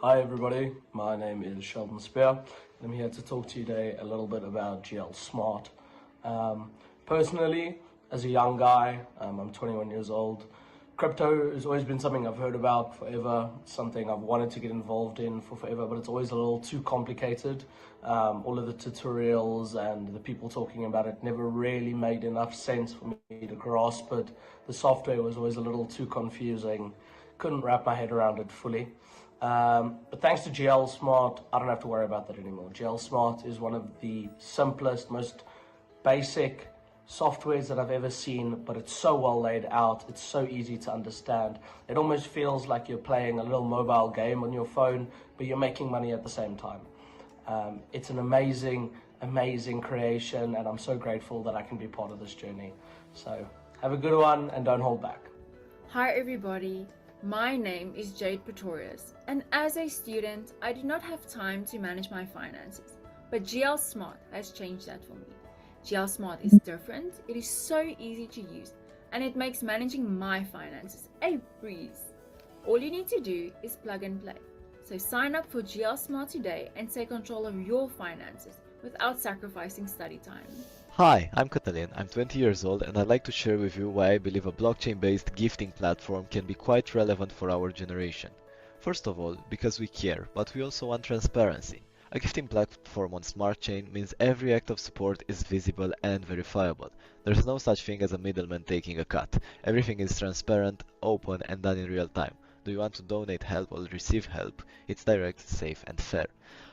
Hi everybody, my name is Sheldon Spear. I'm here to talk to you today a little bit about GL Smart. Personally, as a young guy, I'm 21 years old. Crypto has always been something I've heard about forever, something I've wanted to get involved in for forever, but it's always a little too complicated. All of the tutorials and the people talking about it never really made enough sense for me to grasp it. The software was always a little too confusing. Couldn't wrap my head around it fully. But thanks to GL Smart, I don't have to worry about that anymore. GL Smart is one of the simplest, most basic softwares that I've ever seen, but it's so well laid out. It's so easy to understand. It almost feels like you're playing a little mobile game on your phone, but you're making money at the same time. It's an amazing, amazing creation, and I'm so grateful that I can be part of this journey. So have a good one and don't hold back. Hi everybody, my name is Jade Pretorius, and as a student, I did not have time to manage my finances, but GL Smart has changed that for me. GL Smart is different, it is so easy to use, and it makes managing my finances a breeze. All you need to do is plug and play. So sign up for GL Smart today and take control of your finances without sacrificing study time. Hi, I'm Katalin, I'm 20 years old and I'd like to share with you why I believe a blockchain-based gifting platform can be quite relevant for our generation. First of all, because we care, but we also want transparency. A gifting platform on Smart Chain means every act of support is visible and verifiable. There's no such thing as a middleman taking a cut. Everything is transparent, open and done in real time. Do you want to donate help or receive help? It's direct, safe and fair.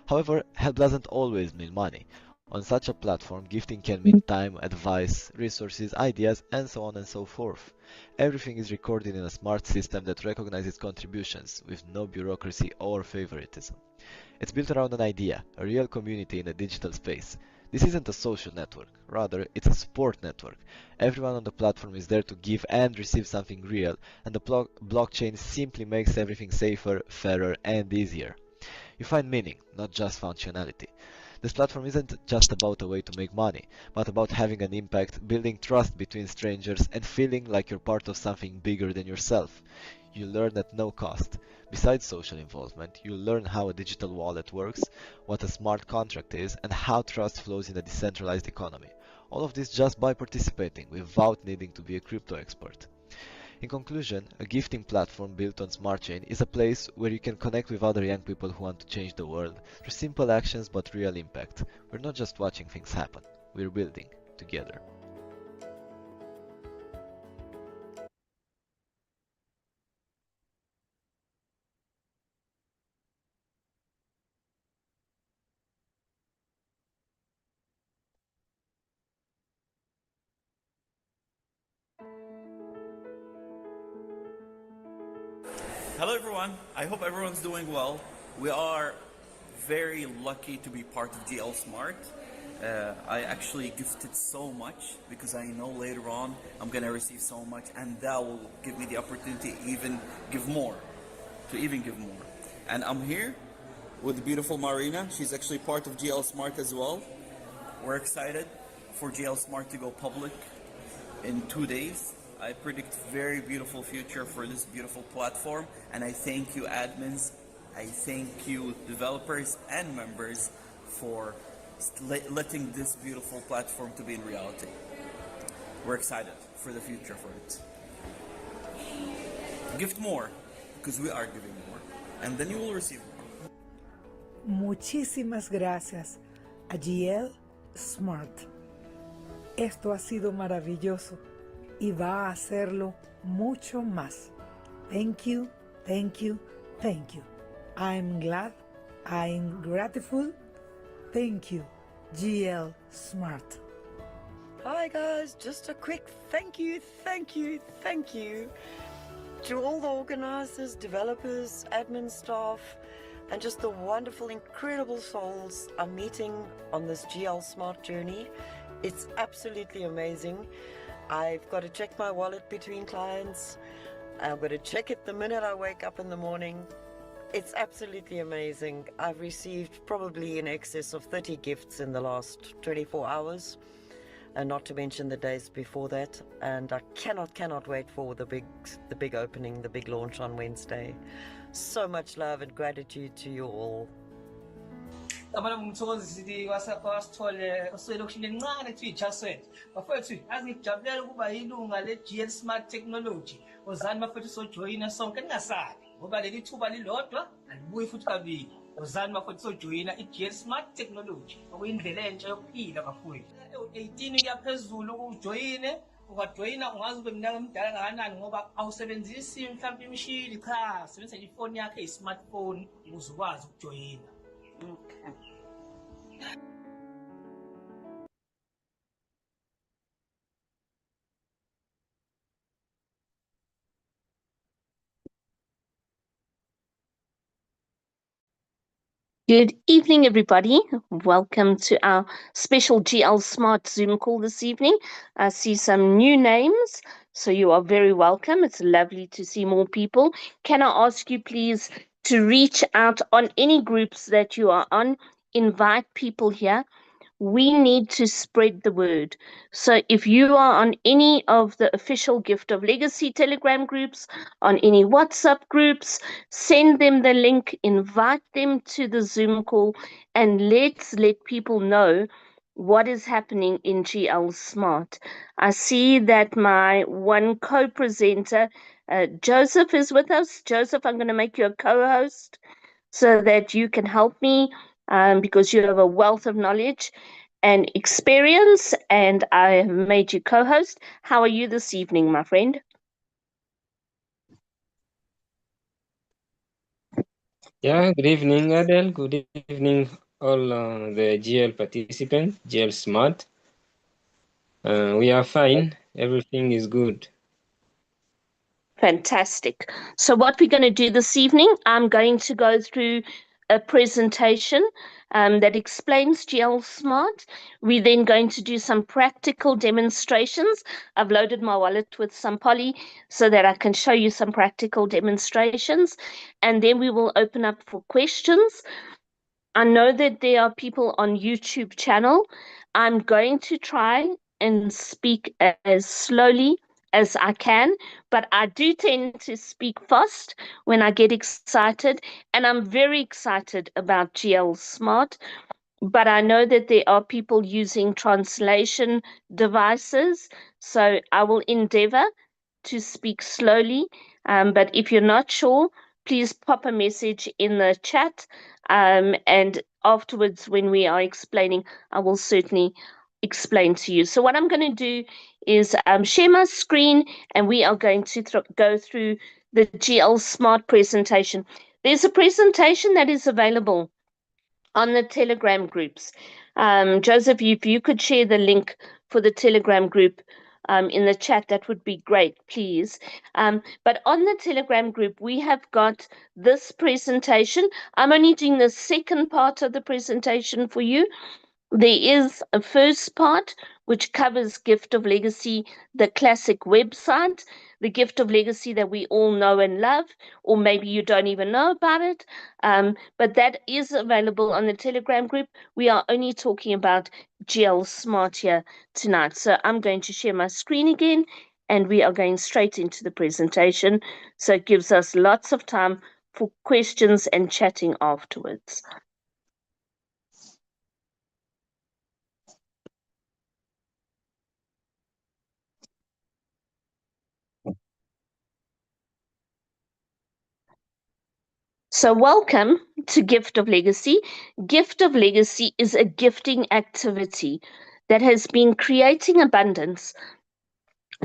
However, help doesn't always mean money. On such a platform, gifting can mean time, advice, resources, ideas, and so on and so forth. Everything is recorded in a smart system that recognizes contributions, with no bureaucracy or favoritism. It's built around an idea, a real community in a digital space. This isn't a social network, rather, it's a support network. Everyone on the platform is there to give and receive something real, and the blockchain simply makes everything safer, fairer, and easier. You find meaning, not just functionality. This platform isn't just about a way to make money, but about having an impact, building trust between strangers, and feeling like you're part of something bigger than yourself. You learn at no cost. Besides social involvement, you learn how a digital wallet works, what a smart contract is, and how trust flows in a decentralized economy. All of this just by participating, without needing to be a crypto expert. In conclusion, a gifting platform built on SmartChain is a place where you can connect with other young people who want to change the world through simple actions but real impact. We're not just watching things happen, we're building together. Hello everyone, I hope everyone's doing well. We are very lucky to be part of GL Smart. I actually gifted so much because I know later on I'm gonna receive so much and that will give me the opportunity to even give more. And I'm here with the beautiful Marina. She's actually part of GL Smart as well. We're excited for GL Smart to go public in 2 days. I predict very beautiful future for this beautiful platform, and I thank you admins, I thank you developers and members for letting this beautiful platform to be in reality. We're excited for the future for it. Gift more, because we are giving more, and then you will receive more. Muchísimas gracias a GL Smart. Esto ha sido maravilloso y va a hacerlo mucho más. Thank you, thank you, thank you. I'm glad, I'm grateful. Thank you, GL Smart. Hi guys, just a quick thank you to all the organizers, developers, admin staff, and just the wonderful, incredible souls I'm meeting on this GL Smart journey. It's absolutely amazing. I've got to check my wallet between clients. I've got to check it the minute I wake up in the morning. It's absolutely amazing. I've received probably in excess of 30 gifts in the last 24 hours, and not to mention the days before that. And I cannot wait for the big opening, the big launch on Wednesday. So much love and gratitude to you all. Abana ngithokozile kwasithole oselokishini encane kuthiwa iJazzwet. Bafethu yazi ngijabulela ukuba yilunga le-GL Smart Technology. Ozani bafethu sojoyina sonke ningasabi ngoba leli thuba lilodwa alibuyi futhi kabili. Ozani bafethu sojoyina i-GL Smart Technology okuyindlela entsha yokuphila bafowethu. 18 kuya phezulu ukujoyine ungajoyina ungazi ube mnaka mdala kangakanani ngoba awusebenzisi mhlawumbe imishini cha sebenzisa ifoni yakho i-smartphone ukuze ukwazi ukujoyina. Okay. Good evening, everybody. Welcome to our special GL Smart Zoom call this evening. I see some new names, so you are very welcome. It's lovely to see more people. Can I ask you, please, to reach out on any groups that you are on, invite people here. We need to spread the word. So if you are on any of the official Gift of Legacy Telegram groups, on any WhatsApp groups, send them the link, invite them to the Zoom call, and let's let people know what is happening in GL Smart. I see that my one co-presenter, Joseph, is with us. Joseph, I'm going to make you a co-host so that you can help me because you have a wealth of knowledge and experience, and I have made you co-host. How are you this evening, my friend? Yeah, good evening, Adele. Good evening, all the GL participants, GL Smart. We are fine. Everything is good. Fantastic. So what we're going to do this evening, I'm going to go through a presentation that explains GL Smart. We're then going to do some practical demonstrations. I've loaded my wallet with some poly so that I can show you some practical demonstrations. And then we will open up for questions. I know that there are people on YouTube channel. I'm going to try and speak as slowly as I can, but I do tend to speak fast when I get excited, and I'm very excited about GL Smart. But I know that there are people using translation devices, so I will endeavor to speak slowly. But if you're not sure, please pop a message in the chat. And afterwards, when we are explaining, I will certainly explain to you. So what I'm going to do is share my screen, and we are going to go through the GL Smart presentation. There's a presentation that is available on the Telegram groups. Joseph, if you could share the link for the Telegram group in the chat, that would be great, please. But on the Telegram group, we have got this presentation. I'm only doing the second part of the presentation for you. There is a first part which covers Gift of Legacy, the classic website, the Gift of Legacy that we all know and love, or maybe you don't even know about it. But that is available on the Telegram group. We are only talking about GL Smart here tonight. So I'm going to share my screen again, and we are going straight into the presentation. So it gives us lots of time for questions and chatting afterwards. So welcome to Gift of Legacy. Gift of Legacy is a gifting activity that has been creating abundance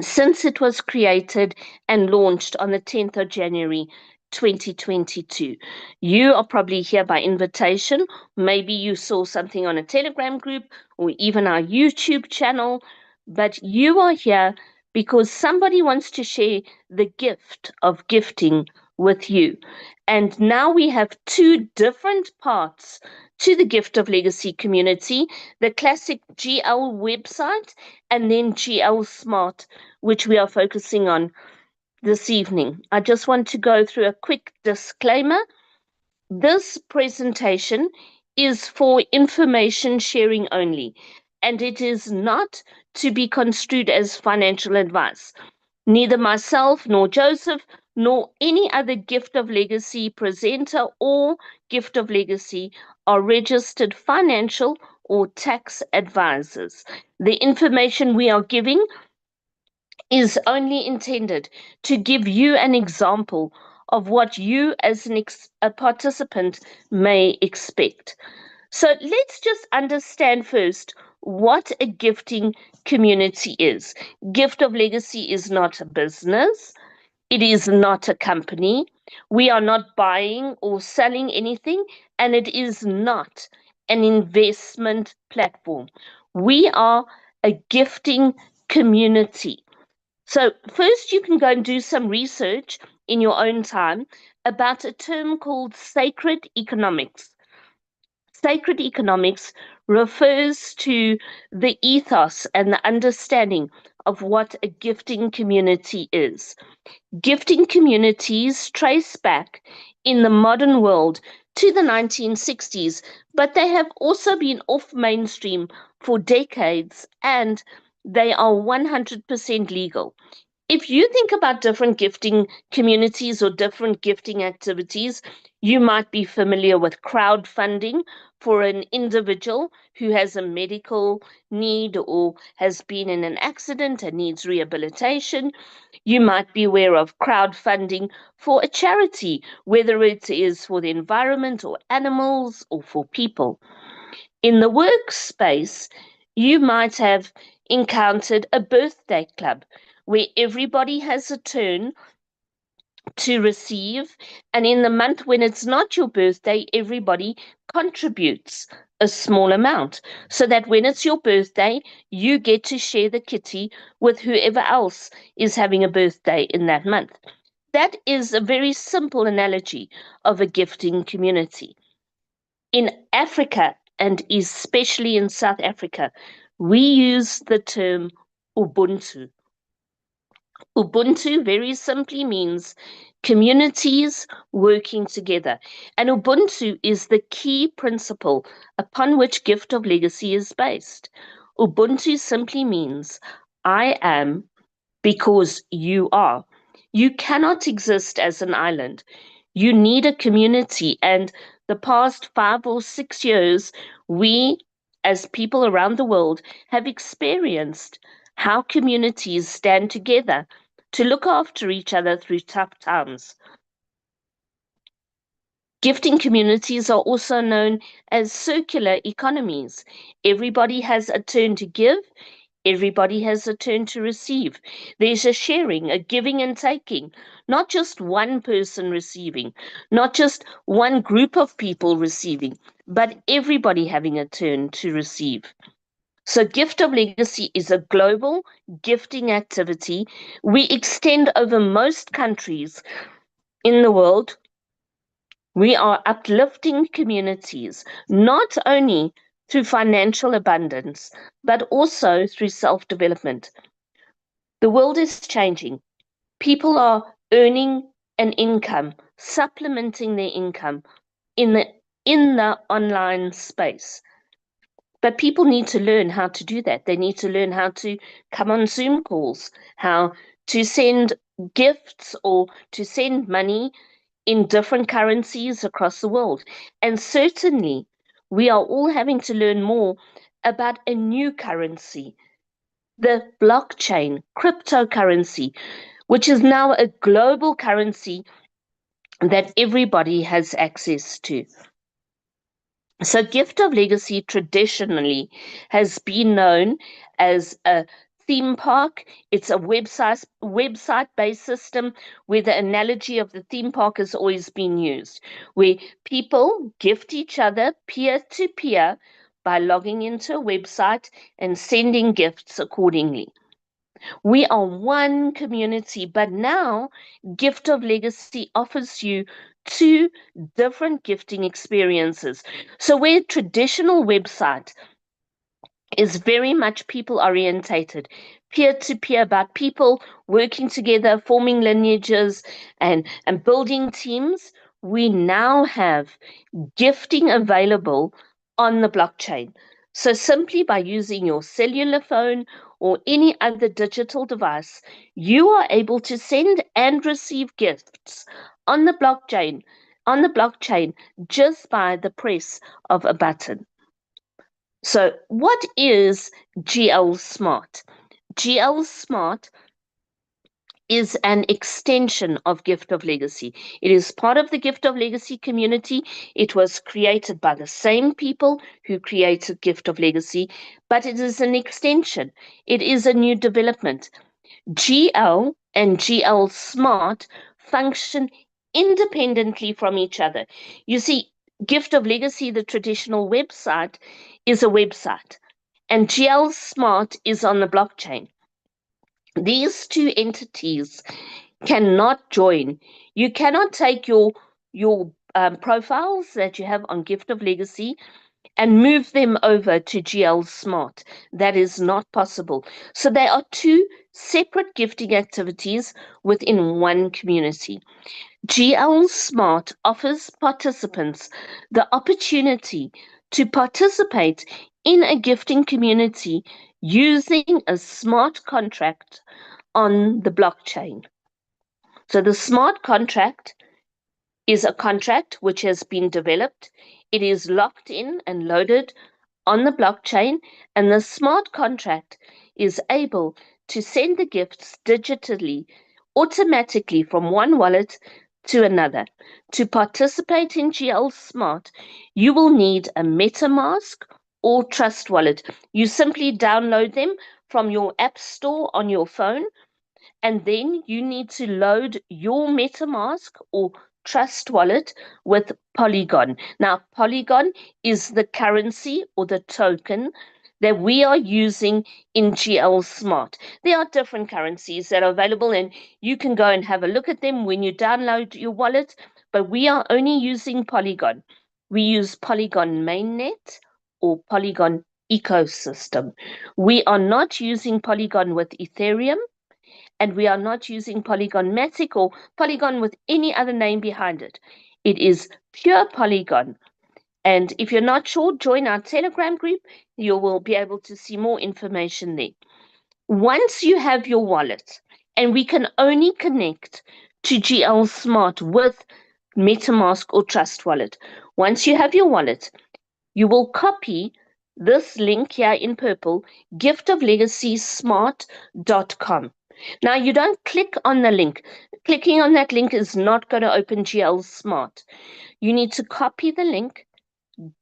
since it was created and launched on the 10th of January 2022. You are probably here by invitation. Maybe you saw something on a Telegram group or even our YouTube channel, but you are here because somebody wants to share the gift of gifting with you. And now we have two different parts to the Gift of Legacy community, the classic GL website and then GL Smart, which we are focusing on this evening. I just want to go through a quick disclaimer. This presentation is for information sharing only, and it is not to be construed as financial advice. Neither myself, nor Joseph, nor any other Gift of Legacy presenter or Gift of Legacy are registered financial or tax advisors. The information we are giving is only intended to give you an example of what you as a participant may expect. So let's just understand first what a gifting community is. Gift of Legacy is not a business. It is not a company. We are not buying or selling anything, and it is not an investment platform. We are a gifting community. So first you can go and do some research in your own time about a term called sacred economics. Sacred economics refers to the ethos and the understanding of what a gifting community is. Gifting communities trace back in the modern world to the 1960s, but they have also been off mainstream for decades and they are 100% legal. If you think about different gifting communities or different gifting activities, you might be familiar with crowdfunding for an individual who has a medical need or has been in an accident and needs rehabilitation. You might be aware of crowdfunding for a charity, whether it is for the environment or animals or for people. In the workspace, you might have encountered a birthday club where everybody has a turn to receive, and in the month when it's not your birthday, everybody contributes a small amount so that when it's your birthday, you get to share the kitty with whoever else is having a birthday in that month. That is a very simple analogy of a gifting community. In Africa, and especially in South Africa, we use the term Ubuntu. Ubuntu very simply means communities working together. And Ubuntu is the key principle upon which Gift of Legacy is based. Ubuntu simply means I am because you are. You cannot exist as an island. You need a community. And the past 5 or 6 years, we as people around the world have experienced how communities stand together to look after each other through tough times. Gifting communities are also known as circular economies. Everybody has a turn to give, everybody has a turn to receive. There's a sharing, a giving and taking, not just one person receiving, not just one group of people receiving, but everybody having a turn to receive. So Gift of Legacy is a global gifting activity. We extend over most countries in the world. We are uplifting communities, not only through financial abundance, but also through self-development. The world is changing. People are earning an income, supplementing their income in the online space. But people need to learn how to do that. They need to learn how to come on Zoom calls, how to send gifts or to send money in different currencies across the world. And certainly, we are all having to learn more about a new currency, the blockchain, cryptocurrency, which is now a global currency that everybody has access to. So Gift of Legacy traditionally has been known as a theme park. It's a website-based system where the analogy of the theme park has always been used, where people gift each other peer-to-peer by logging into a website and sending gifts accordingly. We are one community, but now Gift of Legacy offers you 2 different gifting experiences. So where traditional website is very much people orientated, peer-to-peer, about people working together, forming lineages and building teams, we now have gifting available on the blockchain. So simply by using your cellular phone or any other digital device, you are able to send and receive gifts on the blockchain just by the press of a button. So what is GL Smart? GL Smart is an extension of Gift of Legacy. It is part of the Gift of Legacy community. It was created by the same people who created Gift of Legacy, but it is an extension. It is a new development. GL and GL Smart function independently from each other. You see, Gift of Legacy, the traditional website, is a website, and GL Smart is on the blockchain. These two entities cannot join. You cannot take your profiles that you have on Gift of Legacy and move them over to GL Smart. That is not possible. So they are two separate gifting activities within one community. GL Smart offers participants the opportunity to participate in a gifting community using a smart contract on the blockchain. So the smart contract is a contract which has been developed. It is locked in and loaded on the blockchain, and the smart contract is able to send the gifts digitally, automatically from one wallet to another. To participate in GL Smart, you will need a MetaMask or Trust Wallet. You simply download them from your app store on your phone, and then you need to load your MetaMask or Trust Wallet with Polygon. Now, Polygon is the currency or the token that we are using in GL Smart. There are different currencies that are available, and you can go and have a look at them when you download your wallet, but we are only using Polygon. We use Polygon Mainnet or Polygon Ecosystem. We are not using Polygon with Ethereum, and we are not using Polygon Matic or Polygon with any other name behind it. It is pure Polygon. And if you're not sure, join our Telegram group. You will be able to see more information there. Once you have your wallet, and we can only connect to GL Smart with MetaMask or Trust Wallet. Once you have your wallet, you will copy this link here in purple, giftoflegacysmart.com. Now, you don't click on the link. Clicking on that link is not going to open GL Smart. You need to copy the link,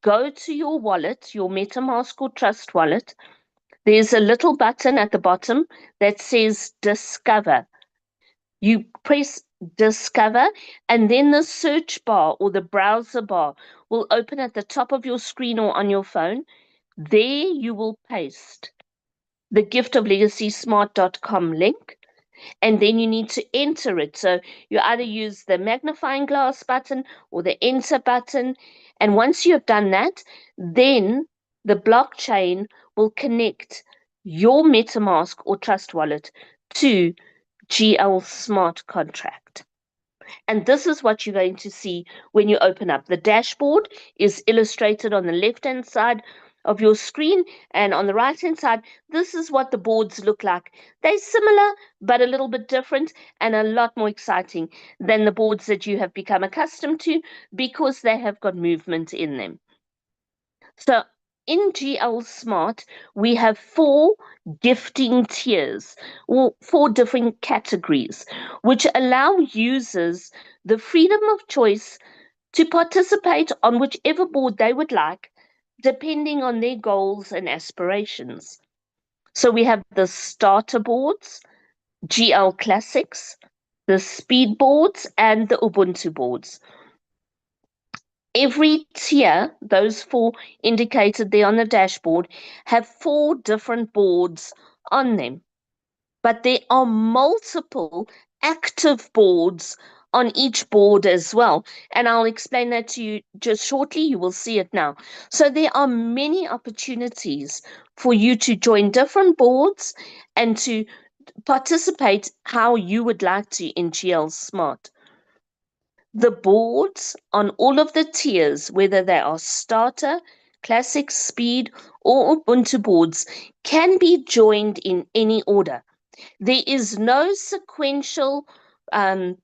go to your wallet, your MetaMask or Trust Wallet. There's a little button at the bottom that says Discover. You press Discover, and then the search bar or the browser bar will open at the top of your screen or on your phone. There you will paste the giftoflegacysmart.com link, and then you need to enter it. So you either use the magnifying glass button or the enter button. And once you have done that, then the blockchain will connect your MetaMask or Trust Wallet to GL Smart contract. And this is what you're going to see when you open up. The dashboard is illustrated on the left-hand side of your screen, and on the right-hand side, this is what the boards look like. They're similar, but a little bit different and a lot more exciting than the boards that you have become accustomed to because they have got movement in them. So in GL Smart, we have 4 gifting tiers, or 4 different categories, which allow users the freedom of choice to participate on whichever board they would like, depending on their goals and aspirations. So we have the starter boards, GL Classics, the speed boards, and the Ubuntu boards. Every tier, those 4 indicated there on the dashboard, have 4 different boards on them. But there are multiple active boards on each board as well. And I'll explain that to you just shortly. You will see it now. So there are many opportunities for you to join different boards and to participate how you would like to in GL Smart. The boards on all of the tiers, whether they are starter, Classic, Speed, or Ubuntu boards can be joined in any order. There is no sequential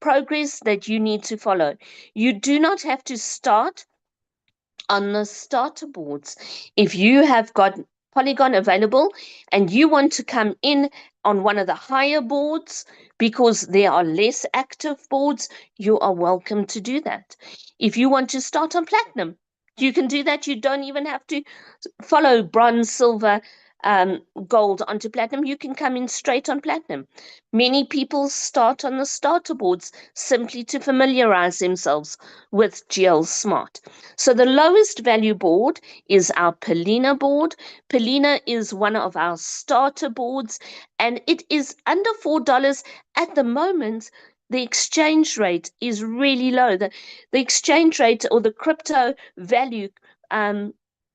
progress that you need to follow. You do not have to start on the starter boards. If you have got Polygon available and you want to come in on one of the higher boards because there are less active boards, you are welcome to do that. If you want to start on Platinum, you can do that. You don't even have to follow bronze, silver, gold onto platinum. You can come in straight on platinum. Many people start on the starter boards simply to familiarize themselves with GL Smart. So the lowest value board is our Polina board. Polina is one of our starter boards, and it is under $4 at the moment. The exchange rate is really low. The exchange rate or the crypto value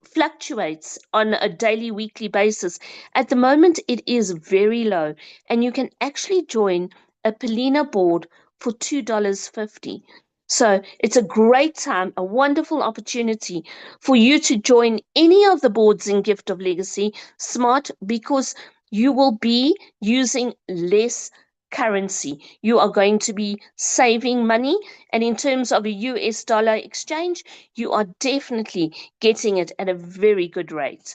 fluctuates on a daily, weekly basis. At the moment, it is very low, and you can actually join a Polina board for $2.50. So it's a great time, a wonderful opportunity for you to join any of the boards in Gift of Legacy Smart, because you will be using less currency. You are going to be saving money, and in terms of a US dollar exchange, you are definitely getting it at a very good rate.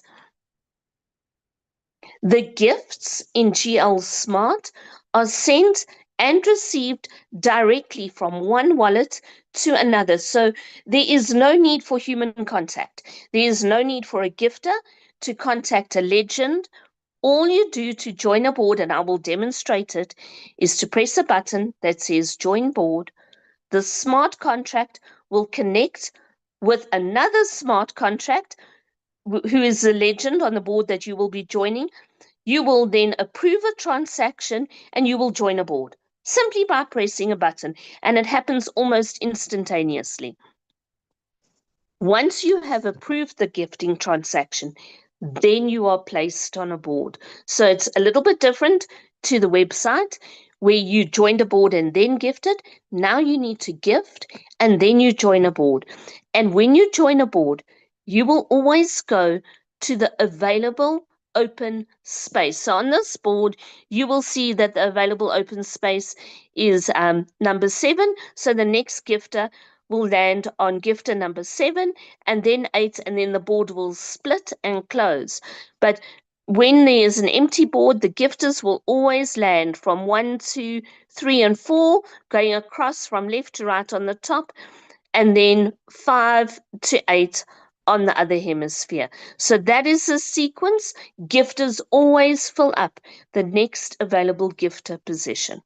The gifts in GL Smart are sent and received directly from one wallet to another. So there is no need for human contact. There is no need for a gifter to contact a legend. All you do to join a board, and I will demonstrate it, is to press a button that says Join Board. The smart contract will connect with another smart contract who is a legend on the board that you will be joining. You will then approve a transaction and you will join a board simply by pressing a button, and it happens almost instantaneously. Once you have approved the gifting transaction, then you are placed on a board. So it's a little bit different to the website where you joined a board and then gifted. Now you need to gift and then you join a board. And when you join a board, you will always go to the available open space. So on this board, you will see that the available open space is number 7. So the next gifter will land on gifter number 7 and then 8, and then the board will split and close. But when there is an empty board, the gifters will always land from 1, 2, 3, and 4, going across from left to right on the top, and then 5 to 8 on the other hemisphere. So that is the sequence. Gifters always fill up the next available gifter position.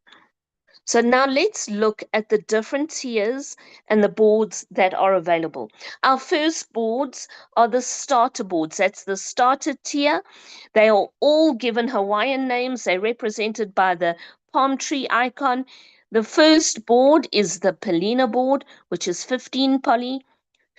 So now let's look at the different tiers and the boards that are available. Our first boards are the starter boards. That's the starter tier. They are all given Hawaiian names. They're represented by the palm tree icon. The first board is the Polina board, which is 15 poly.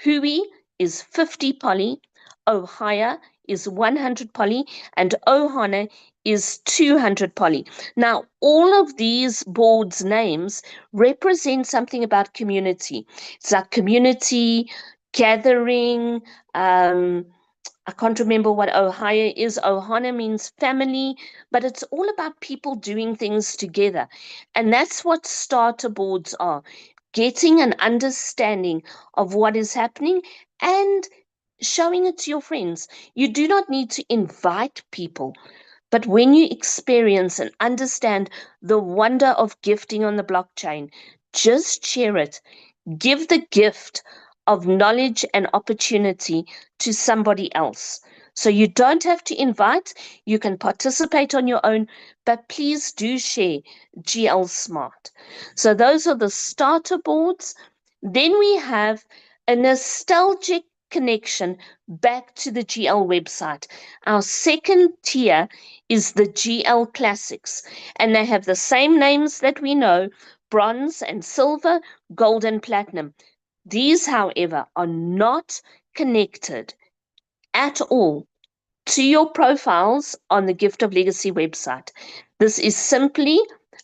Hui is 50 poly. Ohia is 100 poly, and Ohana is 200 poly. Now, all of these boards' names represent something about community. It's like community, gathering. I can't remember what Ohio is. Ohana means family, but it's all about people doing things together. And that's what starter boards are. Getting an understanding of what is happening and showing it to your friends. You do not need to invite people, but when you experience and understand the wonder of gifting on the blockchain, just share it. Give the gift of knowledge and opportunity to somebody else. So you don't have to invite, you can participate on your own, but please do share GL Smart. So those are the starter boards. Then we have a nostalgic connection back to the GL website. Our second tier is the GL Classics, and they have the same names that we know: bronze and silver, gold and platinum. These, however, are not connected at all to your profiles on the Gift of Legacy website. This is simply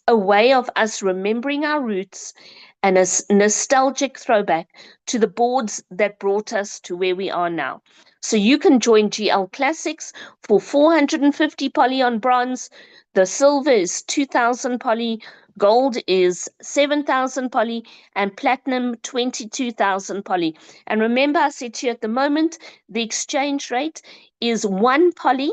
a way of us remembering our roots and a nostalgic throwback to the boards that brought us to where we are now. So you can join GL Classics for 450 poly on bronze. The silver is 2,000 poly, gold is 7,000 poly, and platinum 22,000 poly. And remember, I said to you at the moment, the exchange rate is 1 poly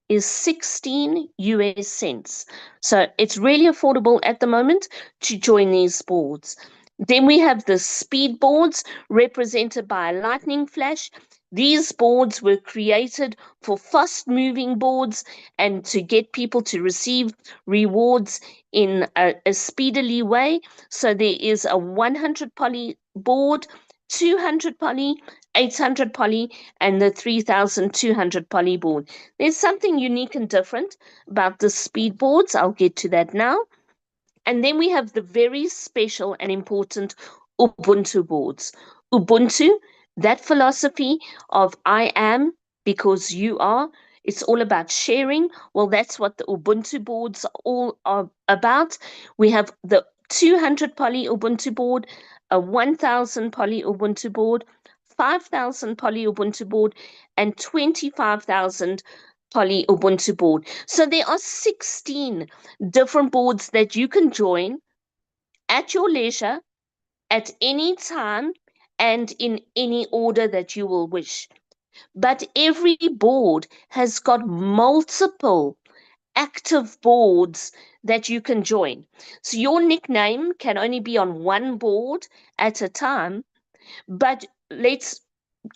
is 16 US cents. So it's really affordable at the moment to join these boards. Then we have the speed boards represented by a lightning flash. These boards were created for fast moving boards and to get people to receive rewards in a speedily way. So there is a 100 poly board, 200 poly, 800 poly, and the 3,200 poly board. There's something unique and different about the speed boards. I'll get to that now. And then we have the very special and important Ubuntu boards. Ubuntu, that philosophy of I am because you are, it's all about sharing. Well, that's what the Ubuntu boards all are about. We have the 200 poly Ubuntu board, a 1,000 poly Ubuntu board, 5,000 poly Ubuntu board, and 25,000 poly Ubuntu board. So there are 16 different boards that you can join at your leisure, at any time, and in any order that you will wish. But every board has got multiple active boards that you can join. So your nickname can only be on one board at a time. But let's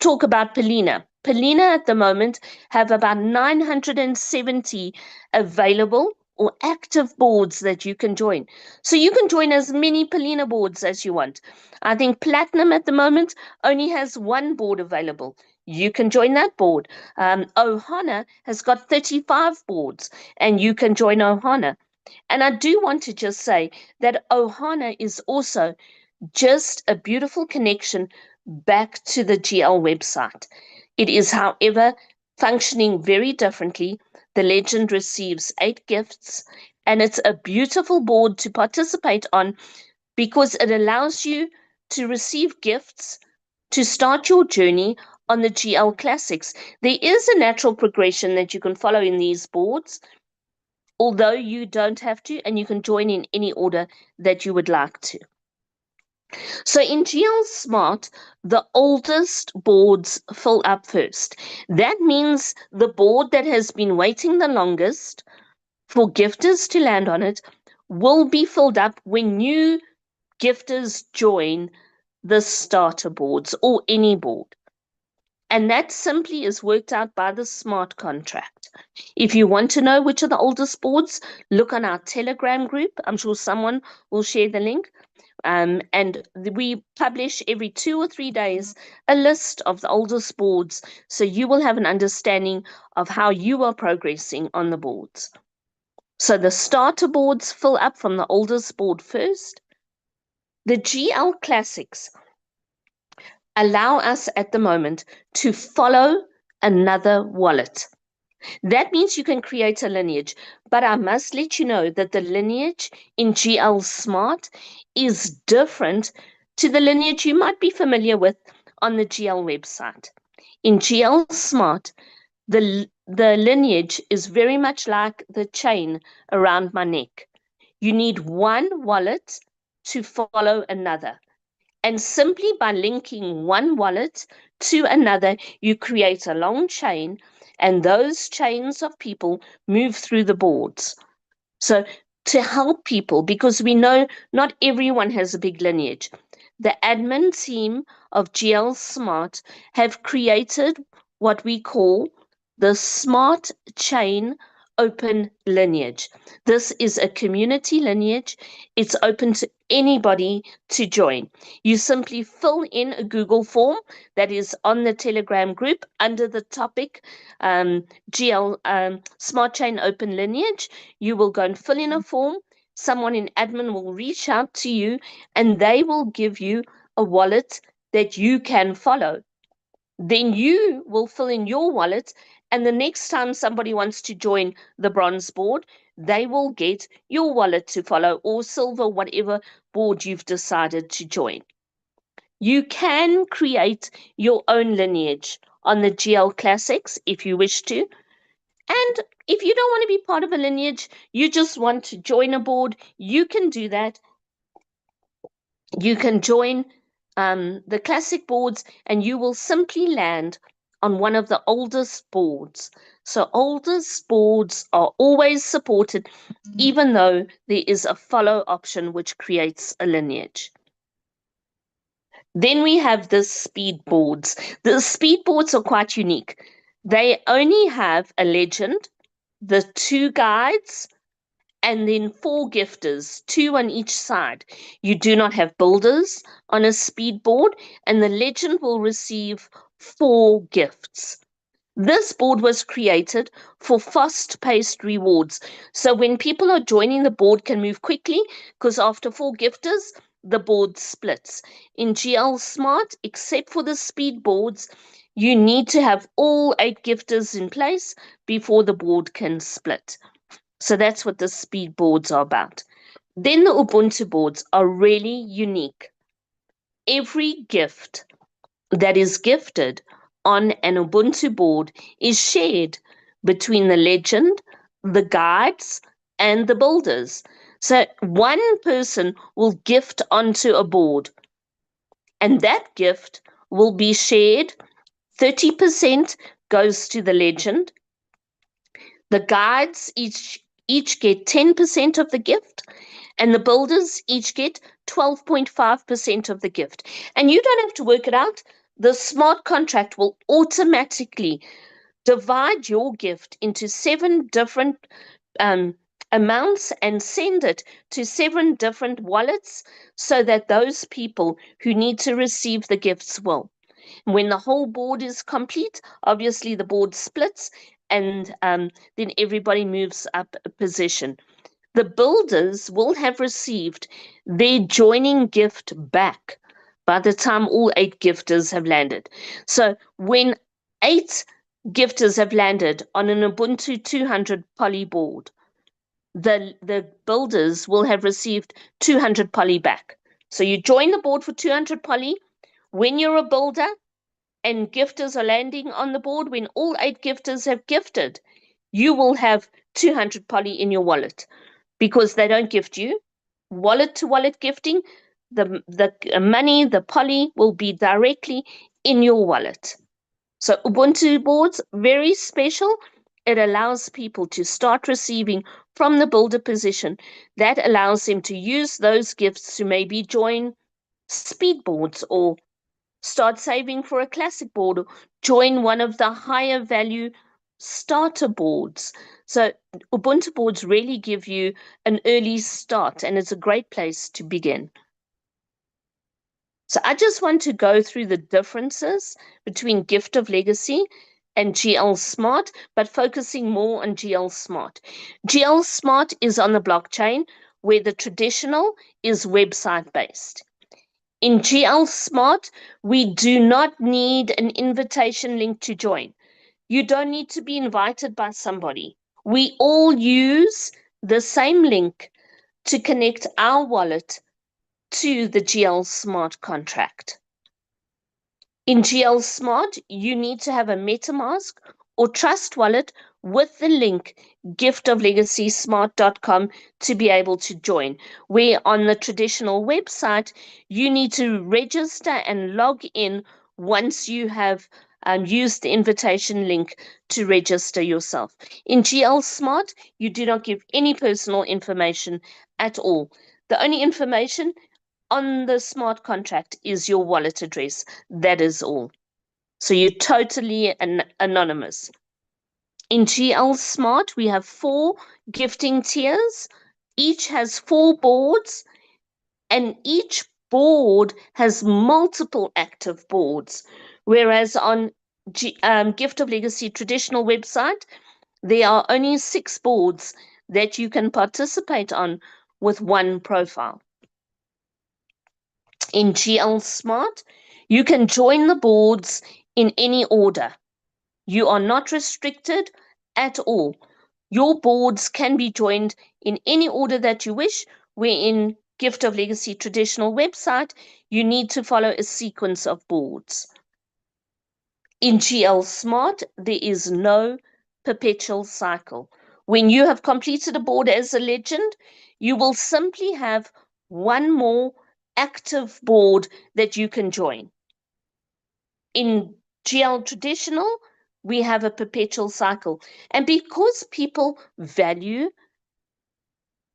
talk about Polina. Polina at the moment have about 970 available or active boards that you can join. So you can join as many Polina boards as you want. I think Platinum at the moment only has one board available. You can join that board. Ohana has got 35 boards and you can join Ohana. And I do want to just say that Ohana is also just a beautiful connection back to the GL website. It is, however, functioning very differently. The legend receives 8 gifts, and it's a beautiful board to participate on because it allows you to receive gifts to start your journey on the GL Classics. There is a natural progression that you can follow in these boards, although you don't have to, and you can join in any order that you would like to. So in GL Smart, the oldest boards fill up first. That means the board that has been waiting the longest for gifters to land on it will be filled up when new gifters join the starter boards or any board. And that simply is worked out by the smart contract. If you want to know which are the oldest boards, look on our Telegram group. I'm sure someone will share the link. And we publish every 2 or 3 days a list of the oldest boards, so you will have an understanding of how you are progressing on the boards. So the starter boards fill up from the oldest board first. The GL Classics allow us at the moment to follow another wallet. That means you can create a lineage, but I must let you know that the lineage in GL Smart is different to the lineage you might be familiar with on the GL website. In GL Smart, the lineage is very much like the chain around my neck. You need one wallet to follow another. And simply by linking one wallet to another, you create a long chain, and those chains of people move through the boards. So to help people, because we know not everyone has a big lineage, the admin team of GL Smart have created what we call the Smart Chain Open Lineage. This is a community lineage. It's open to anybody to join. You simply fill in a Google form that is on the Telegram group under the topic GL Smart Chain Open Lineage. You will go and fill in a form. Someone in admin will reach out to you and they will give you a wallet that you can follow. Then you will fill in your wallet, and the next time somebody wants to join the bronze board, they will get your wallet to follow, or silver, whatever board you've decided to join. You can create your own lineage on the GL Classics if you wish to. And if you don't want to be part of a lineage, you just want to join a board, you can do that. You can join the classic boards and you will simply land on one of the oldest boards. So oldest boards are always supported, even though there is a follow option which creates a lineage. Then we have the speed boards. The speed boards are quite unique. They only have a legend, the 2 guides, and then 4 gifters, 2 on each side. You do not have builders on a speed board, and the legend will receive 4 gifts. This board was created for fast-paced rewards. So when people are joining, the board can move quickly, because after 4 gifters, the board splits. In GL Smart, except for the speed boards, you need to have all 8 gifters in place before the board can split. So that's what the speed boards are about. Then the Ubuntu boards are really unique. Every gift that is gifted on an Ubuntu board is shared between the legend, the guides, and the builders. So one person will gift onto a board, and that gift will be shared. 30% goes to the legend. The guides each get 10% of the gift, and the builders each get 12.5% of the gift. And you don't have to work it out. The smart contract will automatically divide your gift into 7 different amounts and send it to 7 different wallets so that those people who need to receive the gifts will. When the whole board is complete, obviously the board splits, and then everybody moves up a position. The builders will have received their joining gift back by the time all 8 gifters have landed. So when 8 gifters have landed on an Ubuntu 200 poly board, the builders will have received 200 poly back. So you join the board for 200 poly. When you're a builder and gifters are landing on the board, when all 8 gifters have gifted, you will have 200 poly in your wallet, because they don't gift you. Wallet to wallet gifting, the money, the poly will be directly in your wallet. So Ubuntu boards, very special. It allows people to start receiving from the builder position. That allows them to use those gifts to maybe join speed boards, or start saving for a classic board, or join one of the higher value starter boards. So Ubuntu boards really give you an early start, and it's a great place to begin. So I just want to go through the differences between Gift of Legacy and GL Smart, but focusing more on GL Smart. GL Smart is on the blockchain, where the traditional is website based. In GL Smart, we do not need an invitation link to join. You don't need to be invited by somebody. We all use the same link to connect our wallet to the GL Smart contract. In GL Smart, you need to have a MetaMask or Trust wallet with the link giftoflegacysmart.com to be able to join, where on the traditional website, you need to register and log in once you have used the invitation link to register yourself. In GL Smart, you do not give any personal information at all. The only information on the smart contract is your wallet address. That is all. So you're totally anonymous. In GL Smart, we have 4 gifting tiers. Each has 4 boards, and each board has multiple active boards. Whereas on Gift of Legacy traditional website, there are only 6 boards that you can participate on with 1 profile. In GL Smart, you can join the boards in any order. You are not restricted at all. Your boards can be joined in any order that you wish, where in Gift of Legacy traditional website, you need to follow a sequence of boards. In GL Smart, there is no perpetual cycle. When you have completed a board as a legend, you will simply have one more active board that you can join. In GL Traditional, we have a perpetual cycle. And because people value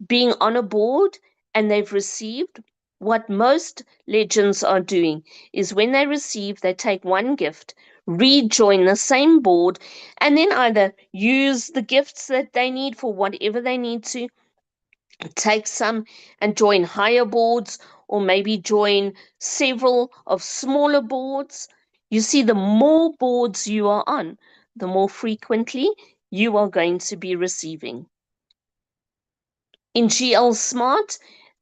being on a board and they've received, what most legends are doing is when they receive, they take one gift, rejoin the same board, and then either use the gifts that they need for whatever they need to, take some and join higher boards, or maybe join several of smaller boards. You see, the more boards you are on, the more frequently you are going to be receiving. In GL Smart,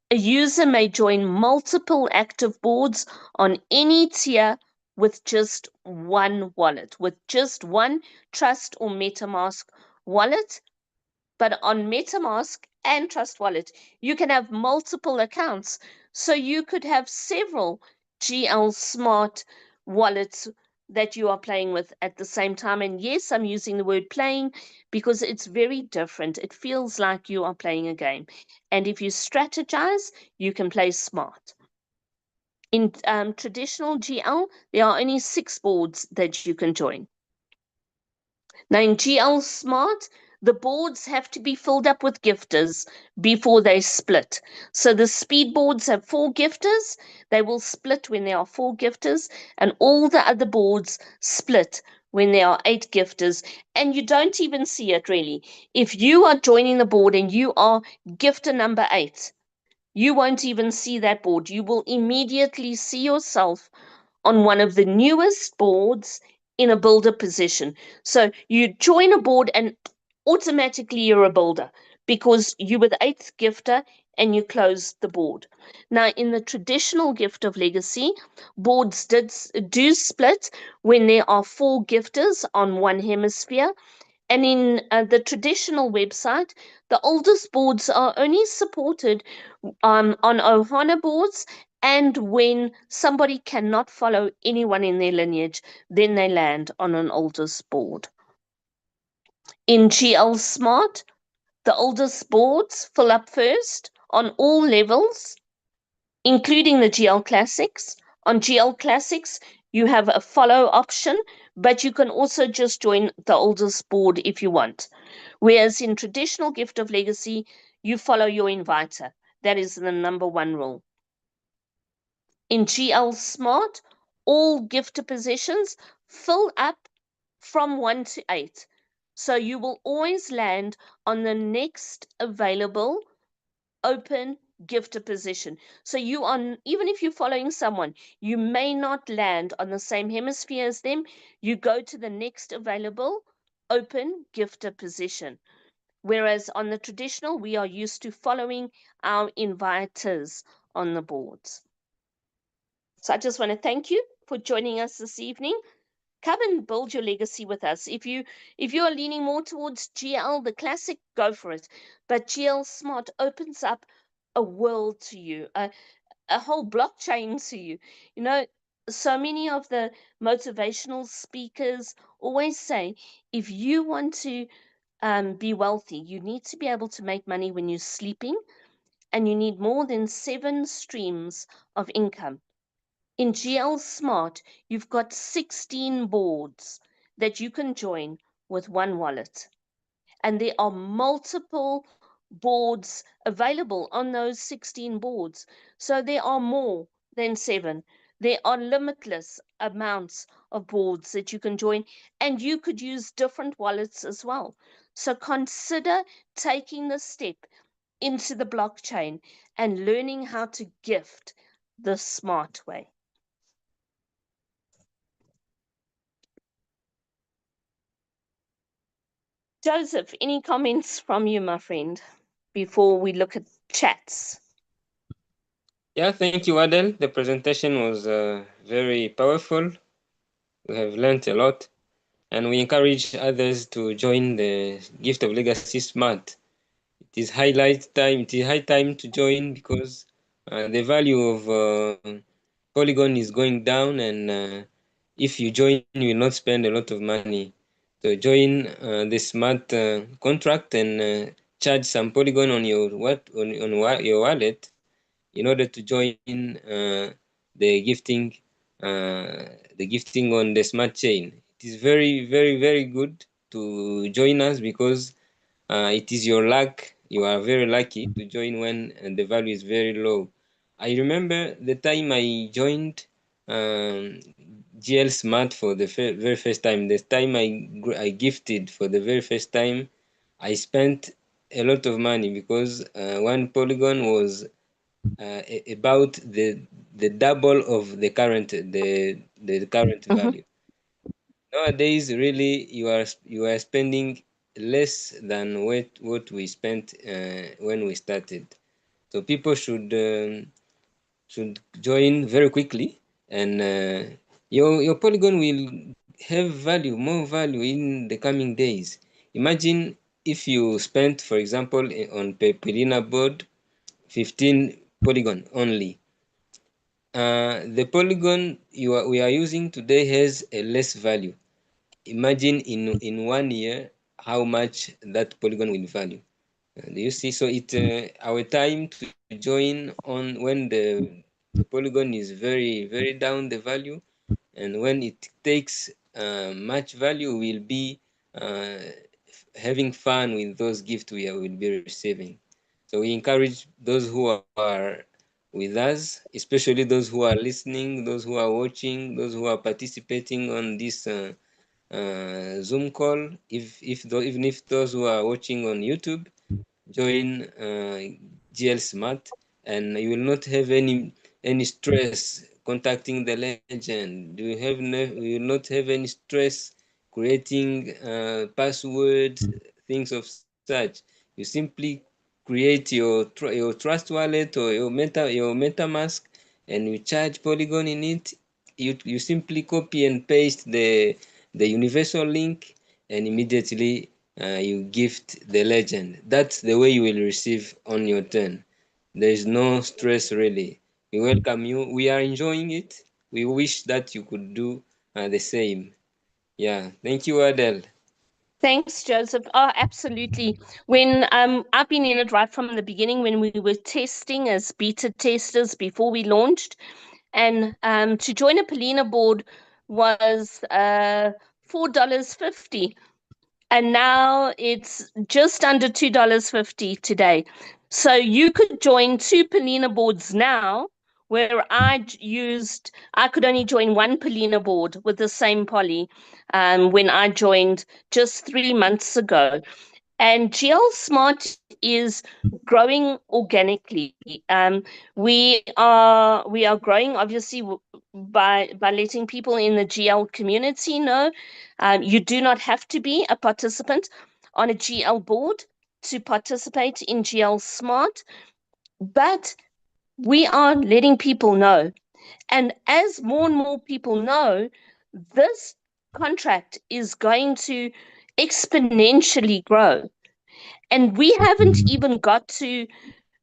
a user may join multiple active boards on any tier with just one wallet, with just one Trust or MetaMask wallet. But on MetaMask and Trust Wallet, you can have multiple accounts. So you could have several GL Smart wallets that you are playing with at the same time. And yes, I'm using the word playing because it's very different. It feels like you are playing a game. And if you strategize, you can play smart. In traditional GL, there are only 6 boards that you can join. Now in GL Smart, the boards have to be filled up with gifters before they split. So the speed boards have 4 gifters. They will split when there are 4 gifters, and all the other boards split when there are 8 gifters. And you don't even see it really. If you are joining the board and you are gifter number 8, you won't even see that board. You will immediately see yourself on one of the newest boards in a builder position. So you join a board and automatically you're a builder because you were the 8th gifter and you closed the board. Now, in the traditional Gift of Legacy, boards do split when there are 4 gifters on one hemisphere. And in the traditional website, the oldest boards are only supported on Ohana boards, and when somebody cannot follow anyone in their lineage, then they land on an oldest board. In GL Smart, the oldest boards fill up first on all levels, including the GL Classics. On GL Classics, you have a follow option, but you can also just join the oldest board if you want. Whereas in traditional Gift of Legacy, you follow your inviter. That is the number 1 rule. In GL Smart, all gifter positions fill up from 1 to 8. So you will always land on the next available open gifter position. So you are, even if you're following someone, you may not land on the same hemisphere as them. You go to the next available open gifter position. Whereas on the traditional, we are used to following our inviters on the boards. So I just want to thank you for joining us this evening. Come and build your legacy with us. If you are leaning more towards GL, the classic, go for it. But GL Smart opens up a world to you, a whole blockchain to you. You know, so many of the motivational speakers always say, if you want to be wealthy, you need to be able to make money when you're sleeping, and you need more than 7 streams of income. In GL Smart, you've got 16 boards that you can join with one wallet. And there are multiple boards available on those 16 boards. So there are more than 7. There are limitless amounts of boards that you can join, and you could use different wallets as well. So consider taking the step into the blockchain and learning how to gift the smart way. Joseph, any comments from you, my friend, before we look at chats? Yeah, thank you, Adel. The presentation was very powerful. We have learned a lot. and we encourage others to join the Gift of Legacy Smart. It is highlight time. It is high time to join because the value of Polygon is going down, and if you join, you will not spend a lot of money. So join the smart contract and charge some Polygon on your your wallet in order to join the gifting on the smart chain. It is very, very, very good to join us because it is your luck. You are very lucky to join when the value is very low. I remember the time I joined GL Smart for the very first time. The time I gifted for the very first time, I spent a lot of money because one Polygon was about the double of the current current value. Nowadays, really, you are spending less than what we spent when we started. So people should join very quickly, and your Polygon will have value, more value in the coming days. Imagine if you spent, for example, on Pepelina board 15 Polygon only. The Polygon we are using today has a less value. Imagine in 1 year how much that Polygon will value. Do you see? So it our time to join on when the Polygon is very, very down the value, and when it takes much value, we'll be having fun with those gifts we will be receiving. So we encourage those who are with us, especially those who are listening, those who are watching, those who are participating on this Zoom call. Even if those who are watching on YouTube, join GL Smart, and you will not have any stress contacting the legend. You will not have any stress creating passwords, things of such. You simply create your Trust wallet or your MetaMask, and you charge Polygon in it. You simply copy and paste the universal link, and immediately you gift the legend. That's the way you will receive on your turn. There is no stress really. We welcome you. We are enjoying it. We wish that you could do the same. Yeah. Thank you, Adele. Thanks, Joseph. Oh, absolutely. When I've been in it right from the beginning when we were testing as beta testers before we launched, and to join a Polina board was $4.50, and now it's just under $2.50 today. So you could join 2 Polina boards now, where I could only join 1 Polina board with the same poly when I joined just 3 months ago. And GL Smart is growing organically. We are growing obviously by letting people in the GL community know. You do not have to be a participant on a GL board to participate in GL Smart, but we are letting people know. And as more and more people know, this contract is going to exponentially grow. And we haven't even got to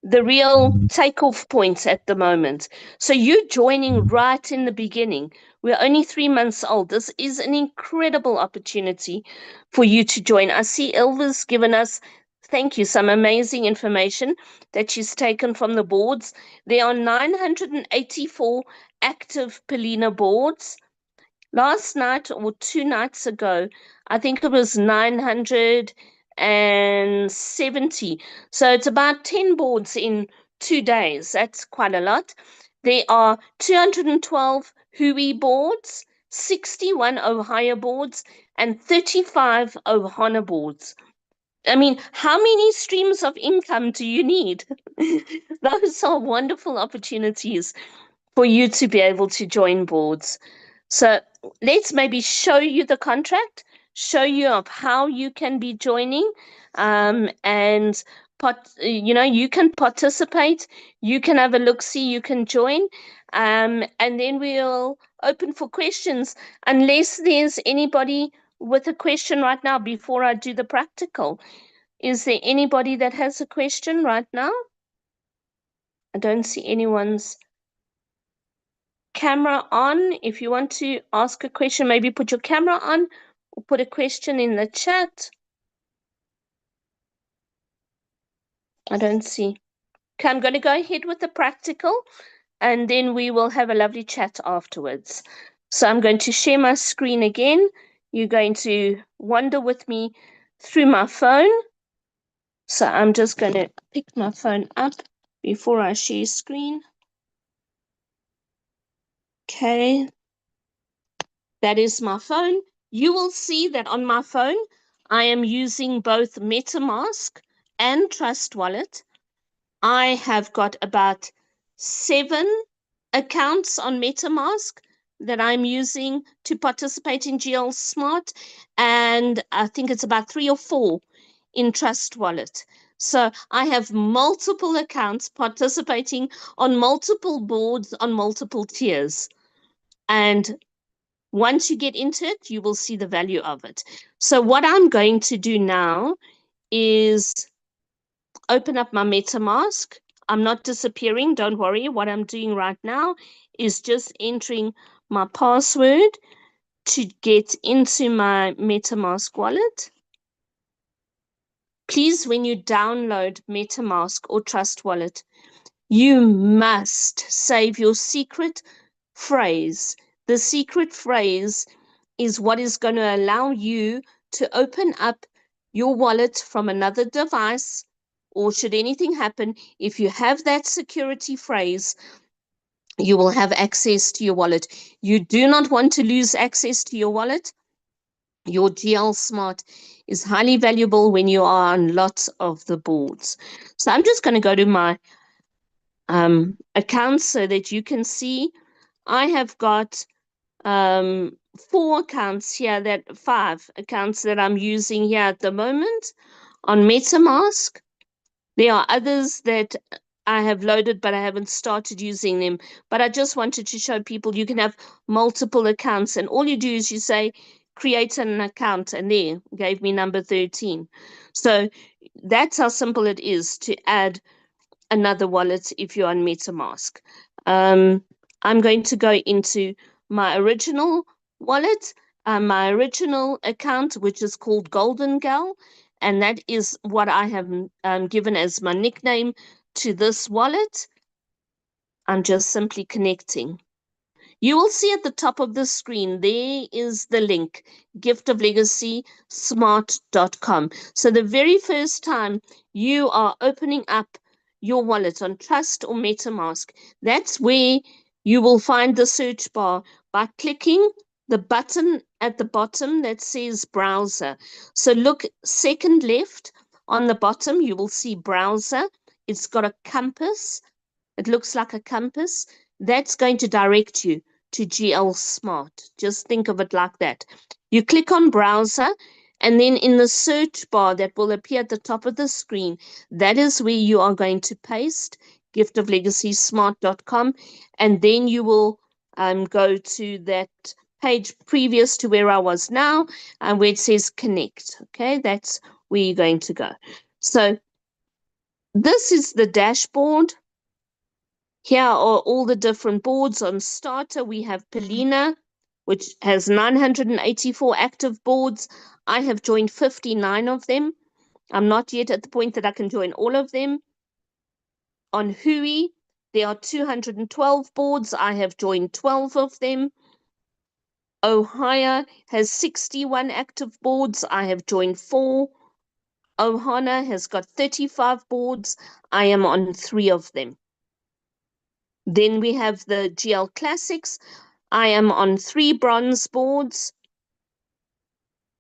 the real takeoff points at the moment. So you're joining right in the beginning. We're only 3 months old. This is an incredible opportunity for you to join. I see Elva's given us, thank you, some amazing information that she's taken from the boards. There are 984 active Polina boards. Last night or 2 nights ago, I think it was 970. So it's about 10 boards in 2 days. That's quite a lot. There are 212 Hui boards, 61 Ohio boards, and 35 Ohana boards. I mean, how many streams of income do you need? Those are wonderful opportunities for you to be able to join boards. So let's maybe show you the contract, show you of how you can be joining, and you can participate, you can have a look, see, you can join, and then we'll open for questions unless there's anybody with a question right now before I do the practical? Is there anybody that has a question right now? I don't see anyone's camera on. If you want to ask a question, maybe put your camera on or put a question in the chat. I don't see. Okay, I'm going to go ahead with the practical and then we will have a lovely chat afterwards. So I'm going to share my screen again. You're going to wander with me through my phone. So I'm just going to pick my phone up before I share screen. Okay, that is my phone. You will see that on my phone, I am using both MetaMask and Trust Wallet. I have got about 7 accounts on MetaMask that I'm using to participate in GL Smart, and I think it's about 3 or 4 in Trust Wallet. So I have multiple accounts participating on multiple boards on multiple tiers. And once you get into it, you will see the value of it. So what I'm going to do now is open up my MetaMask. I'm not disappearing, don't worry. What I'm doing right now is just entering my password to get into my MetaMask wallet. Please, when you download MetaMask or Trust Wallet, you must save your secret phrase. The secret phrase is what is going to allow you to open up your wallet from another device, or should anything happen, if you have that security phrase, you will have access to your wallet. You do not want to lose access to your wallet. Your GL Smart is highly valuable when you are on lots of the boards. So I'm just going to go to my accounts so that you can see. I have got 4 accounts here, 5 accounts that I'm using here at the moment on MetaMask. There are others that I have loaded, but I haven't started using them. But I just wanted to show people you can have multiple accounts, and all you do is you say, create an account, and there, gave me number 13. So that's how simple it is to add another wallet if you're on MetaMask. I'm going to go into my original wallet, my original account, which is called Golden Gal, and that is what I have given as my nickname to this wallet. I'm just simply connecting. You will see at the top of the screen, there is the link, giftoflegacysmart.com. So the very first time you are opening up your wallet on Trust or MetaMask, that's where you will find the search bar by clicking the button at the bottom that says browser. So look second left on the bottom, you will see browser. It's got a compass. It looks like a compass. That's going to direct you to GL Smart. Just think of it like that. You click on browser, and then in the search bar that will appear at the top of the screen, that is where you are going to paste giftoflegacysmart.com, and then you will go to that page previous to where I was now, and where it says connect. Okay, that's where you're going to go. So this is the dashboard. Here are all the different boards. On starter, we have Polina, which has 984 active boards. I have joined 59 of them. I'm not yet at the point that I can join all of them. On Hui, there are 212 boards. I have joined 12 of them. Ohio has 61 active boards. I have joined 4. Ohana has got 35 boards. I am on 3 of them. Then we have the GL Classics. I am on 3 bronze boards.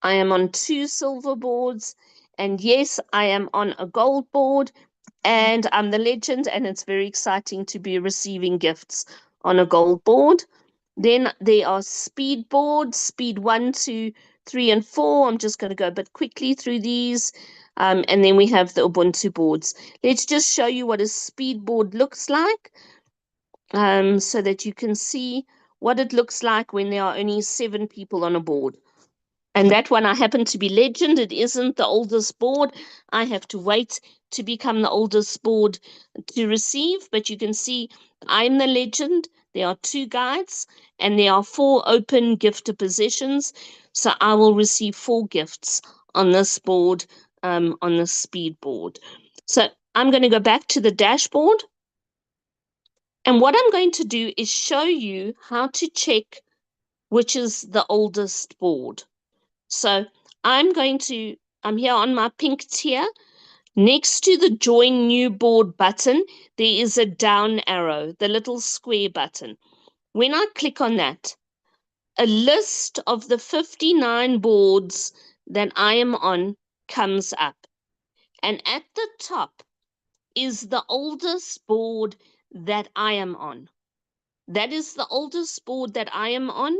I am on 2 silver boards. And yes, I am on a gold board. And I'm the legend, and it's very exciting to be receiving gifts on a gold board. Then there are speed boards, speed 1, 2, 3, and 4. I'm just going to go a bit quickly through these. And then we have the Ubuntu boards. Let's just show you what a speed board looks like. So that you can see what it looks like when there are only 7 people on a board. And that one I happen to be legend. It isn't the oldest board. I have to wait to become the oldest board to receive. But you can see I'm the legend. There are 2 guides and there are 4 open gifter positions. So I will receive 4 gifts on this board, on the speed board. So I'm going to go back to the dashboard. And what I'm going to do is show you how to check which is the oldest board. So I'm here on my pink tier. Next to the join new board button, there is a down arrow, the little square button. When I click on that, a list of the 59 boards that I am on comes up. And at the top is the oldest board that I am on. That is the oldest board that I am on.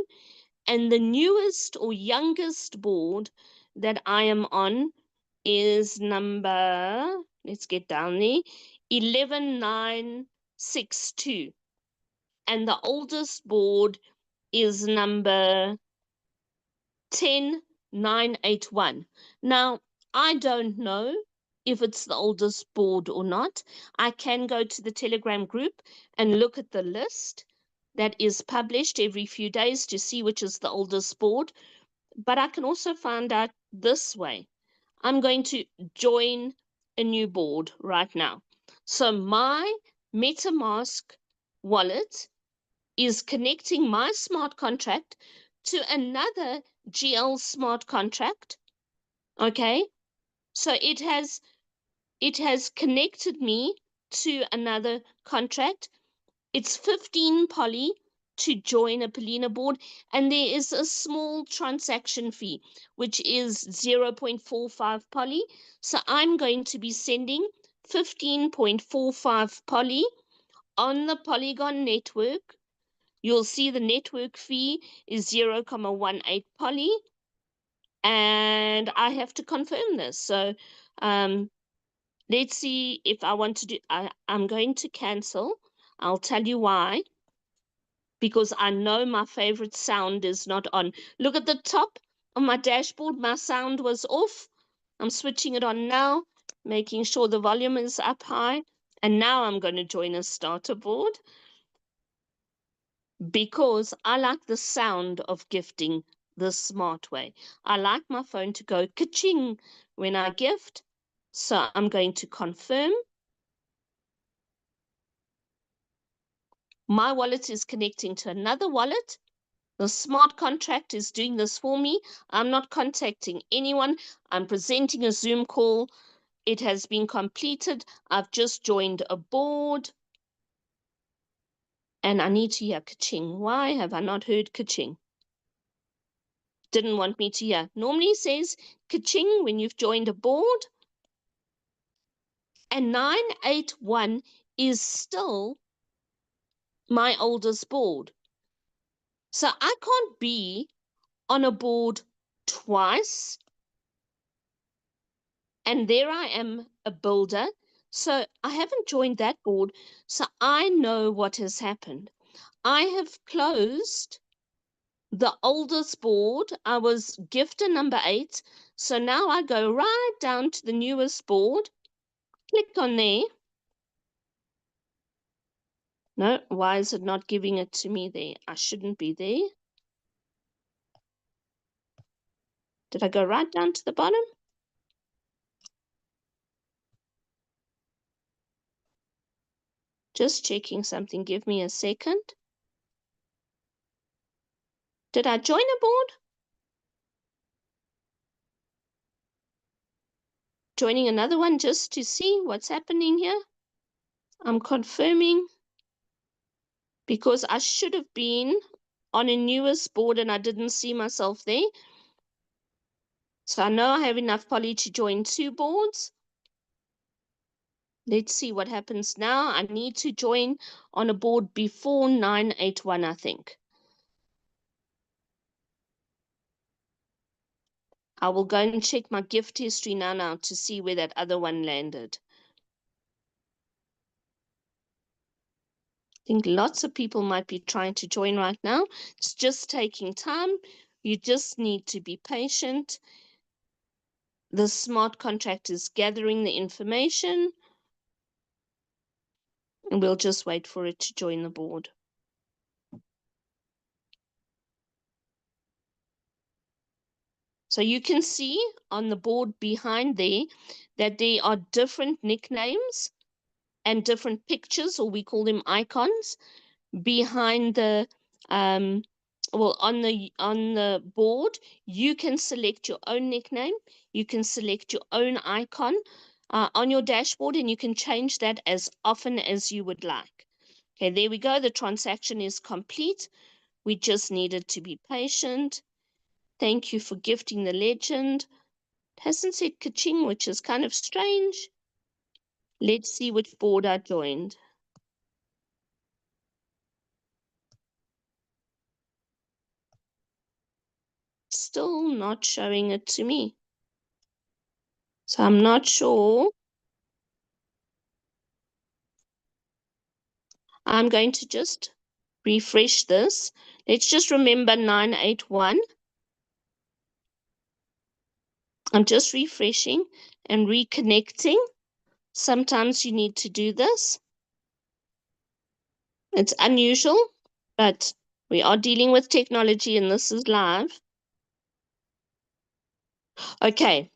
And the newest or youngest board that I am on is number, let's get down there, 11962. And the oldest board is number 10981. Now, I don't know if it's the oldest board or not. I can go to the Telegram group and look at the list that is published every few days to see which is the oldest board. But I can also find out this way. I'm going to join a new board right now. So my MetaMask wallet is connecting my smart contract to another GL smart contract. Okay, so it has connected me to another contract. It's 15 poly to join a Polina board, and there is a small transaction fee, which is 0.45 poly. So I'm going to be sending 15.45 poly on the Polygon network. You'll see the network fee is 0.18 poly, and I have to confirm this. So let's see if I want to do, I'm going to cancel. I'll tell you why. Because I know my favorite sound is not on. Look at the top of my dashboard, my sound was off. I'm switching it on now, making sure the volume is up high. And now I'm going to join a starter board because I like the sound of gifting the smart way. I like my phone to go ka-ching when I gift. So I'm going to confirm. My wallet is connecting to another wallet. The smart contract is doing this for me. I'm not contacting anyone. I'm presenting a Zoom call. It has been completed. I've just joined a board. And I need to hear ka-ching. Why have I not heard ka-ching? Didn't want me to hear. Normally it says ka-ching when you've joined a board. And 981 is still my oldest board. So I can't be on a board twice. And there I am, a builder. So I haven't joined that board. So I know what has happened. I have closed the oldest board. I was gifter number 8. So now I go right down to the newest board. Click on there. No, why is it not giving it to me there? I shouldn't be there. Did I go right down to the bottom? Just checking something. Give me a second. Did I join a board? Joining another one just to see what's happening here. I'm confirming because I should have been on a newest board and I didn't see myself there. So I know I have enough poly to join 2 boards. Let's see what happens now. I need to join on a board before 981, I think. I will go and check my gift history now to see where that other one landed. I think lots of people might be trying to join right now. It's just taking time You just need to be patient. The smart contract is gathering the information, and we'll just wait for it to join the board. So you can see on the board behind there that there are different nicknames and different pictures, or we call them icons, behind the on the board. You can select your own nickname, you can select your own icon on your dashboard, and you can change that as often as you would like. Okay, there we go. The transaction is complete. We just needed to be patient. Thank you for gifting the legend. It hasn't said ka-ching, which is kind of strange. Let's see which board I joined. Still not showing it to me. So I'm not sure. I'm going to just refresh this. Let's just remember 981. I'm just refreshing and reconnecting. Sometimes you need to do this. It's unusual, but we are dealing with technology and this is live. Okay,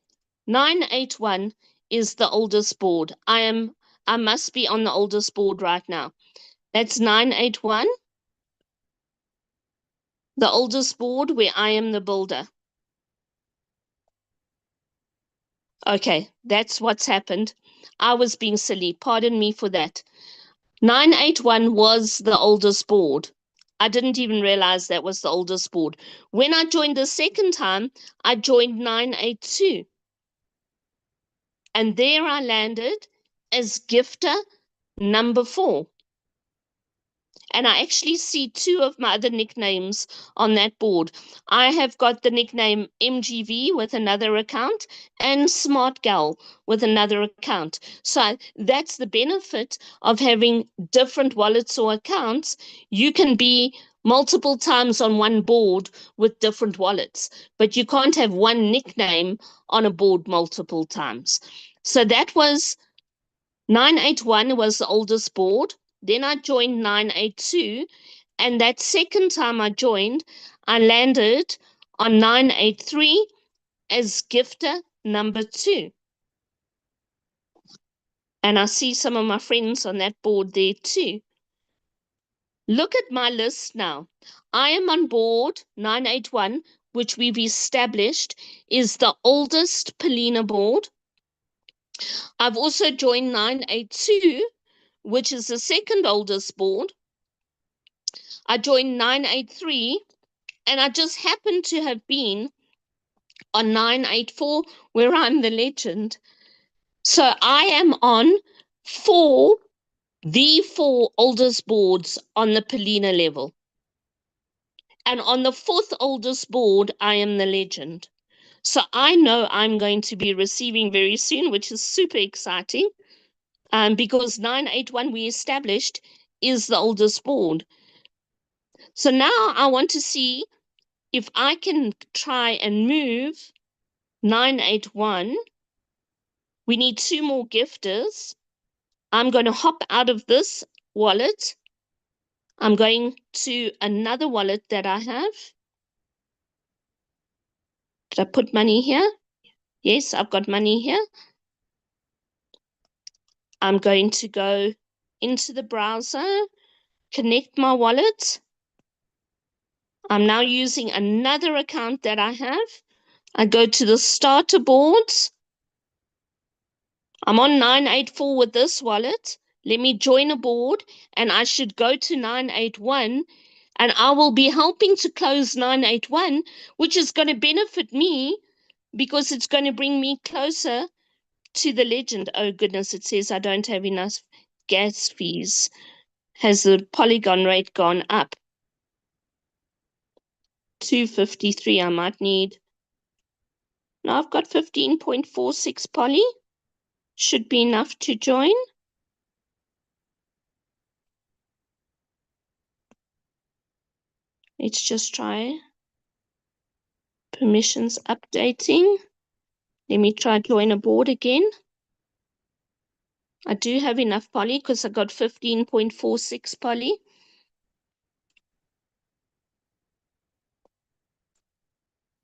981 is the oldest board. I must be on the oldest board right now. That's 981, the oldest board where I am the builder. Okay, that's what's happened. I was being silly. Pardon me for that. 981 was the oldest board. I didn't even realize that was the oldest board. When I joined the second time, I joined 982. And there I landed as gifter number 4. And I actually see 2 of my other nicknames on that board. I have got the nickname MGV with another account and Smart Gal with another account. So that's the benefit of having different wallets or accounts. You can be multiple times on one board with different wallets, but you can't have one nickname on a board multiple times. So that was 981 was the oldest board. Then I joined 982, and that second time I joined, I landed on 983 as gifter number 2. And I see some of my friends on that board there too. Look at my list now. I am on board 981, which we've established is the oldest Polina board. I've also joined 982, which is the second oldest board. I joined 983, and I just happened to have been on 984, where I'm the legend. So I am on the 4 oldest boards on the Polina level. And on the 4th oldest board, I am the legend. So I know I'm going to be receiving very soon, which is super exciting. Because 981 we established is the oldest board. So now I want to see if I can try and move 981. We need 2 more gifters. I'm going to hop out of this wallet. I'm going to another wallet that I have. Did I put money here? Yes, I've got money here. I'm going to go into the browser, connect my wallet. I'm now using another account that I have. I go to the starter boards. I'm on 984 with this wallet. Let me join a board, and I should go to 981, and I will be helping to close 981, which is going to benefit me because it's going to bring me closer to the legend. Oh goodness, it says I don't have enough gas fees. Has the polygon rate gone up? 253 I might need. Now I've got 15.46 poly. Should be enough to join. Let's just try. Permissions updating. Let me try join a board again. I do have enough poly because I got 15.46 poly.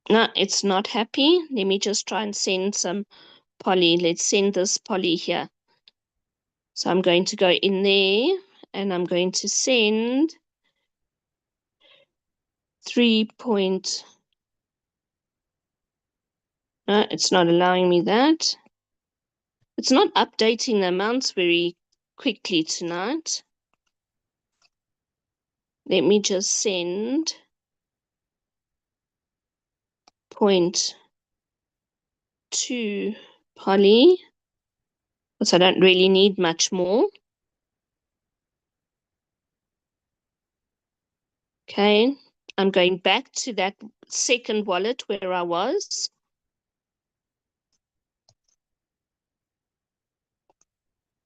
No, it's not happy. Let me just try and send some poly. Let's send this poly here. So I'm going to go in there and I'm going to send 3. No, it's not allowing me that. It's not updating the amounts very quickly tonight. Let me just send 0.2 poly, because I don't really need much more. Okay, I'm going back to that second wallet where I was.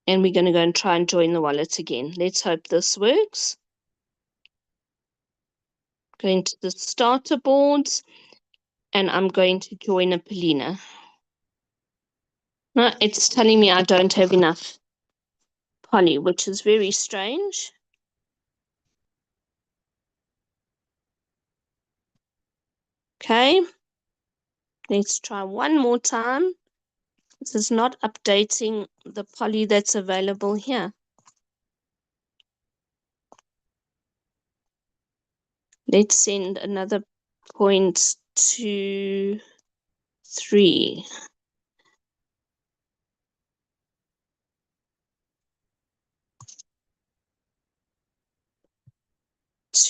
And we're going to go and try and join the wallet again. Let's hope this works. Going to the starter boards, and I'm going to join a Polina. No, it's telling me I don't have enough poly, which is very strange. Okay, let's try one more time. This is not updating the poly that's available here. Let's send another 0.23.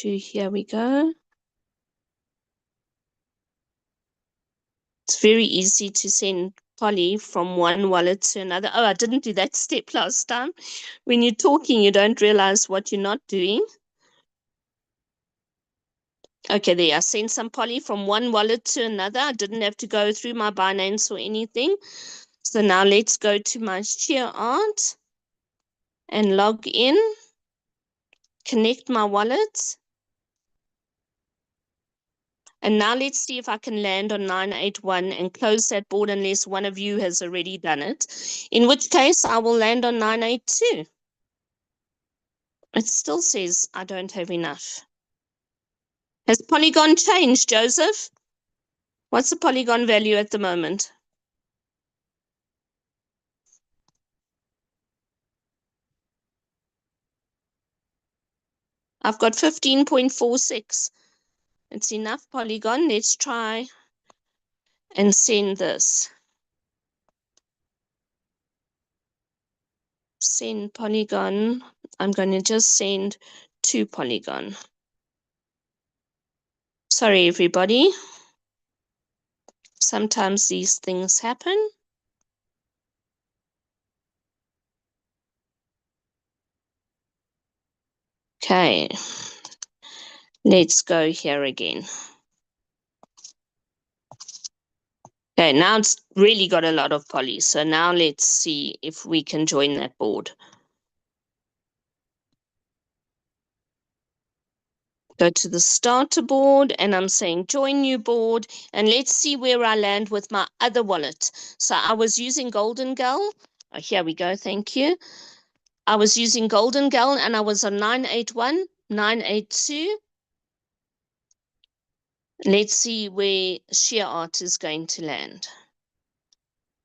Here we go. It's very easy to send poly from one wallet to another. Oh, I didn't do that step last time. When you're talking, you don't realize what you're not doing. Okay, there. I sent some poly from one wallet to another. I didn't have to go through my Binance or anything. So now let's go to my ShareArt and log in. Connect my wallet. And now let's see if I can land on 981 and close that board unless one of you has already done it. In which case, I will land on 982. It still says I don't have enough. Has Polygon changed, Joseph? What's the Polygon value at the moment? I've got 15.46. It's enough Polygon. Let's try and send this. Send Polygon. I'm going to just send 2 Polygon. Sorry, everybody. Sometimes these things happen. Okay. Let's go here again. Okay, now it's really got a lot of poly. So now let's see if we can join that board. Go to the starter board and I'm saying join new board, and let's see where I land with my other wallet. So I was using Golden Gull. Oh, here we go. Thank you. I was using Golden Gull and I was on 981, 982. Let's see where ShareArt is going to land.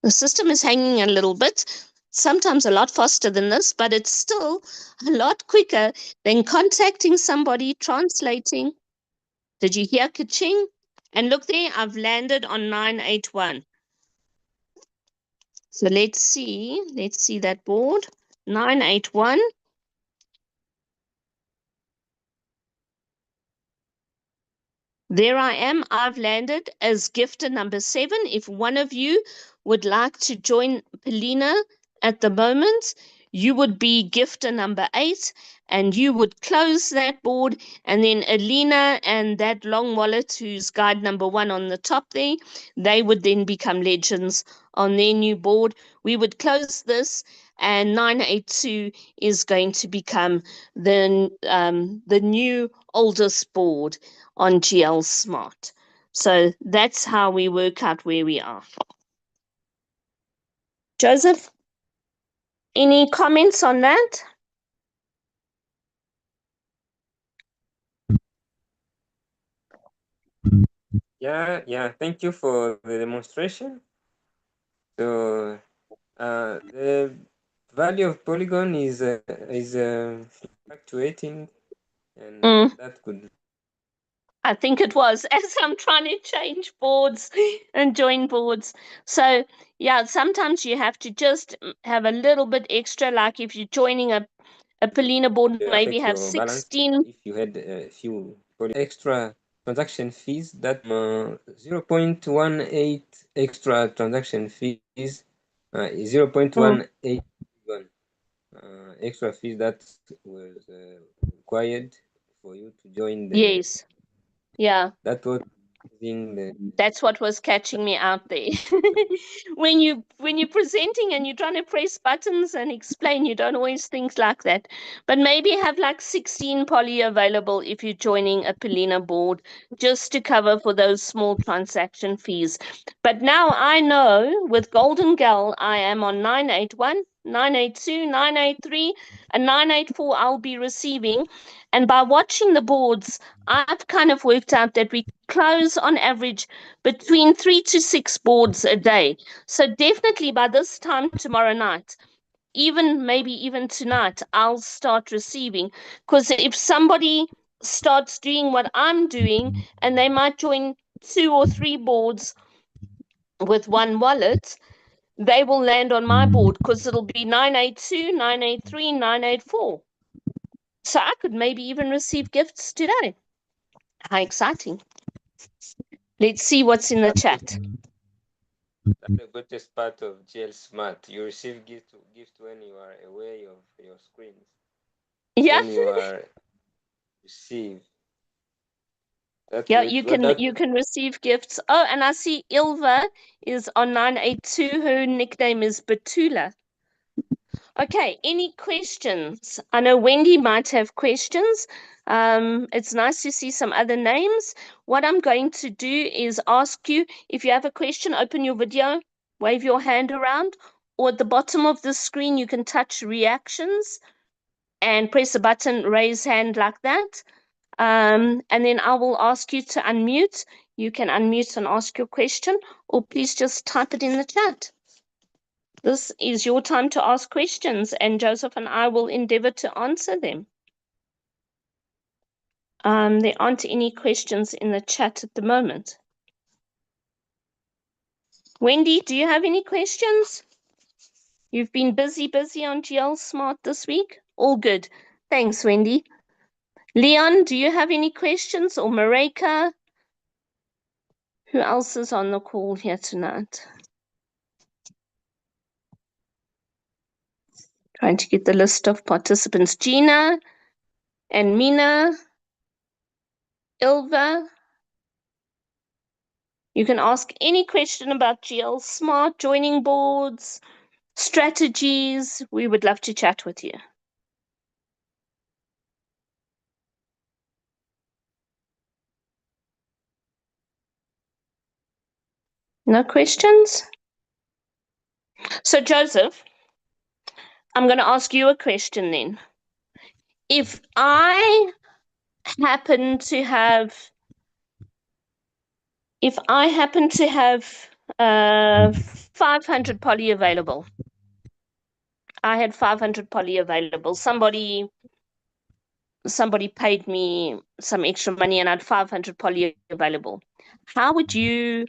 The system is hanging a little bit, sometimes a lot faster than this, but it's still a lot quicker than contacting somebody, translating. Did you hear ka-ching? And look there, I've landed on 981. So let's see that board, 981. There I am, I've landed as gifter number 7. If one of you would like to join Polina at the moment, you would be gifter number 8 and you would close that board, and then Alina and that long wallet who's guide number 1 on the top there, they would then become legends on their new board. We would close this and 982 is going to become the new oldest board on GL Smart. So that's how we work out where we are. Joseph, any comments on that? Yeah. Thank you for the demonstration. So the value of polygon is fluctuating, and that could. I think it was, as I'm trying to change boards and join boards. So yeah, sometimes you have to just have a little bit extra, like if you're joining a Polina board, maybe affect have your balance 16. if you had a few extra transaction fees. That 0.18 extra transaction fees, 0.18 extra fees that was required for you to join the. Yes. Yeah. That was using the. That's what was catching me out there. when you're presenting and you're trying to press buttons and explain, you don't always think like that. But maybe have like 16 poly available if you're joining a Polina board, just to cover for those small transaction fees. But now I know with Golden Gal I am on 981, 982, 983, and 984 I'll be receiving. And by watching the boards, I've kind of worked out that we close on average between 3 to 6 boards a day. So definitely by this time tomorrow night, maybe even tonight, I'll start receiving. Because if somebody starts doing what I'm doing, and they might join 2 or 3 boards with one wallet, they will land on my board because it'll be 982, 983, 984. So I could maybe even receive gifts today. How exciting. Let's see what's in the chat. That's the greatest part of GL Smart. You receive gift when you are away of your screens. Yeah. When you are receive. Yeah, you can receive gifts. Oh, and I see Ilva is on 982. Her nickname is Batula. Okay, any questions? I know Wendy might have questions. It's nice to see some other names. What I'm going to do is ask you, if you have a question, open your video, wave your hand around, or at the bottom of the screen, you can touch reactions and press the button, raise hand like that. And then I will ask you to unmute. You can unmute and ask your question, or please just type it in the chat. This is your time to ask questions, and Joseph and I will endeavor to answer them. There aren't any questions in the chat at the moment. Wendy, do you have any questions? You've been busy on GL Smart this week? All good. Thanks, Wendy. Leon, do you have any questions? Or Mareka? Who else is on the call here tonight? Trying to get the list of participants. Gina and Mina, Ilva. You can ask any question about GL Smart, joining boards, strategies. We would love to chat with you. No questions? So, Joseph, I'm going to ask you a question then. If I happen to have 500 poly available, I had 500 poly available. Somebody paid me some extra money and I had 500 poly available. How would you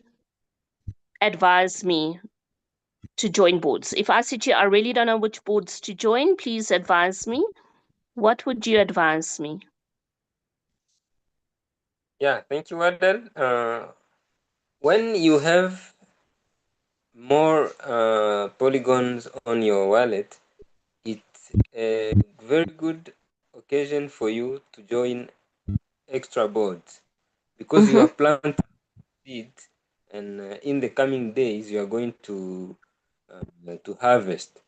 advise me to join boards? If I said to you, I really don't know which boards to join, please advise me. What would you advise me? Yeah, thank you, Adel. When you have more polygons on your wallet, it's a very good occasion for you to join extra boards because you have planted seed, and in the coming days you are going to harvest.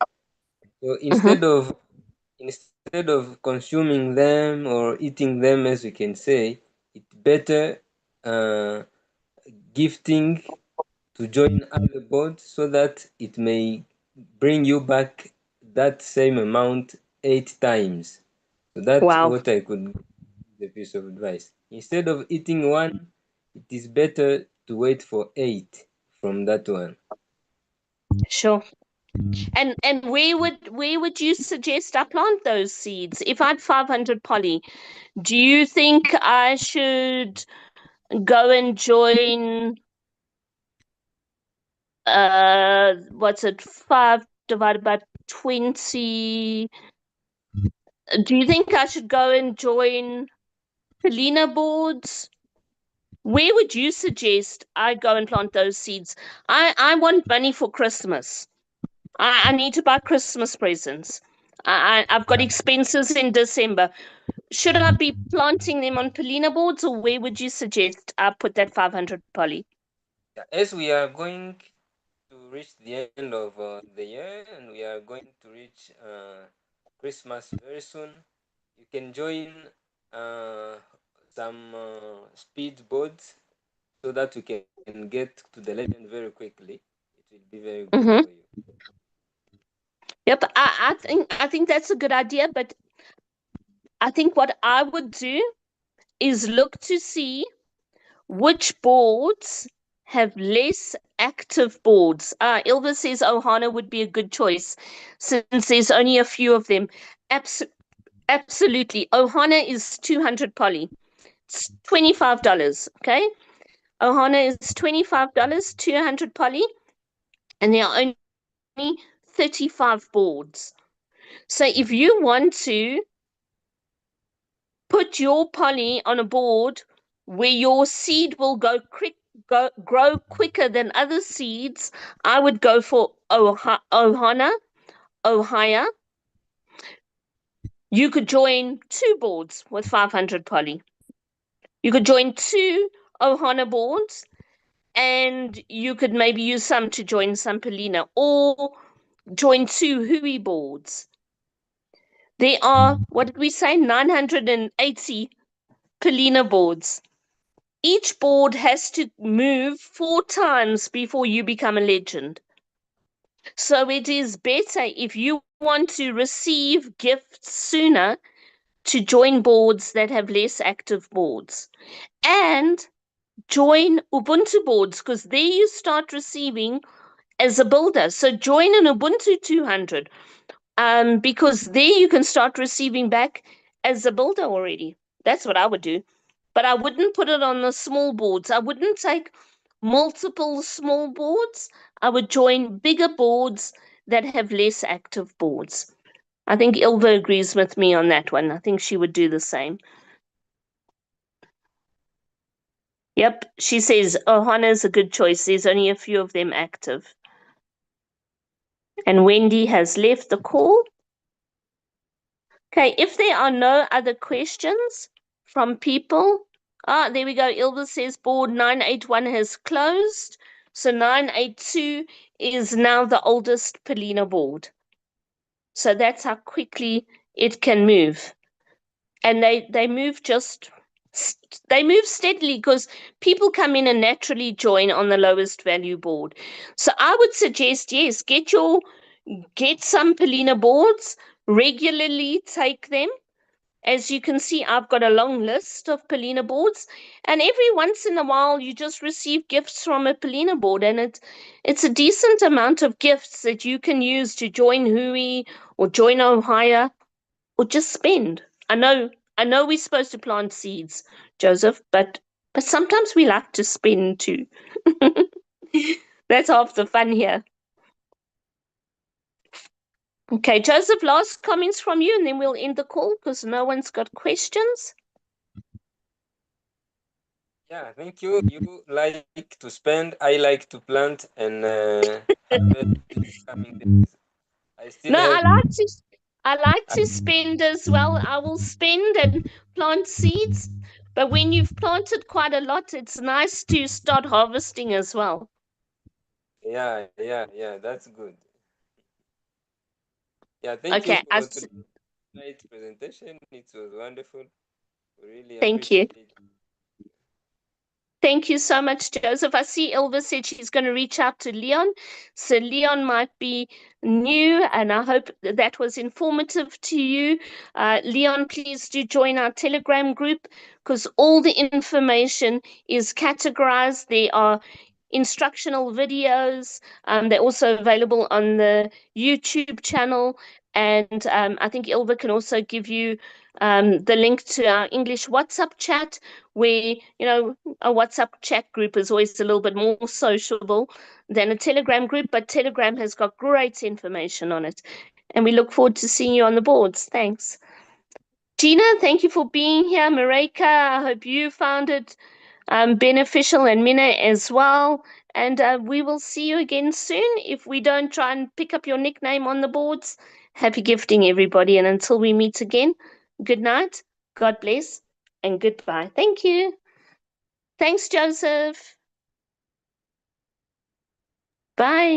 So instead of consuming them or eating them, as we can say, it's better gifting to join other boards so that it may bring you back that same amount 8 times. So that's Wow. what I could give the piece of advice. Instead of eating one, it is better to wait for 8 from that one. Sure. And where would you suggest I plant those seeds? If I had 500 poly, do you think I should go and join what's it, 5 divided by 20? Do you think I should go and join Polina boards? Where would you suggest I go and plant those seeds? I want money for Christmas. I need to buy Christmas presents. I've got expenses in December. Should I be planting them on Polina boards, or where would you suggest I put that 500 poly? As we are going to reach the end of the year and we are going to reach Christmas very soon, you can join some speed boards so that you can get to the legend very quickly. It will be very good for you. Yep, I think that's a good idea, but I think what I would do is look to see which boards have less active boards. Ilva says Ohana would be a good choice since there's only a few of them. Absolutely. Ohana is 200 poly. It's $25, okay? Ohana is $25, 200 poly, and there are only 35 boards. So if you want to put your poly on a board where your seed will grow quicker than other seeds, I would go for Ohana. You could join 2 boards with 500 poly. You could join 2 Ohana boards, and you could maybe use some to join some Polina, or join 2 Hui boards. There are, what did we say, 980 Polina boards. Each board has to move 4 times before you become a legend. So it is better, if you want to receive gifts sooner, to join boards that have less active boards. And join Ubuntu boards, because there you start receiving as a builder. So join an Ubuntu 200, because there you can start receiving back as a builder already. That's what I would do. But I wouldn't put it on the small boards. I wouldn't take multiple small boards. I would join bigger boards that have less active boards. I think Ilva agrees with me on that one. I think she would do the same. Yep, she says Ohana is a good choice. There's only a few of them active. And Wendy has left the call. Okay, if there are no other questions from people, there we go. Ilva says board 981 has closed. So 982 is now the oldest Polina board. So that's how quickly it can move. And they move steadily because people come in and naturally join on the lowest value board. So I would suggest, yes, get some Polina boards, regularly take them. As you can see, I've got a long list of Polina boards, and every once in a while you just receive gifts from a Polina board, and it's a decent amount of gifts that you can use to join Hui or join Ohio or just spend. I know we're supposed to plant seeds, Joseph, but sometimes we like to spend too. That's half the fun here. Okay, Joseph, last comments from you, and then we'll end the call because no one's got questions. Yeah, thank you. You like to spend, I like to plant, and coming days. I like to spend as well. I will spend and plant seeds, but when you've planted quite a lot, it's nice to start harvesting as well. Yeah, that's good. Yeah, thank you for tonight's presentation. It was wonderful. We really thank you. Thank you so much, Joseph. I see Ilva said she's going to reach out to Leon. So Leon might be new, and I hope that was informative to you. Leon, please do join our Telegram group, because all the information is categorized. There are instructional videos. They're also available on the YouTube channel. And I think Ilva can also give you the link to our English WhatsApp chat, where, you know, a WhatsApp chat group is always a little bit more sociable than a Telegram group, but Telegram has got great information on it. And we look forward to seeing you on the boards. Thanks. Gina, thank you for being here. Mareka, I hope you found it beneficial, and Mina as well. And we will see you again soon. If we don't try and pick up your nickname on the boards, happy gifting, everybody. And until we meet again, good night, God bless, and goodbye. Thank you. Thanks, Joseph. Bye.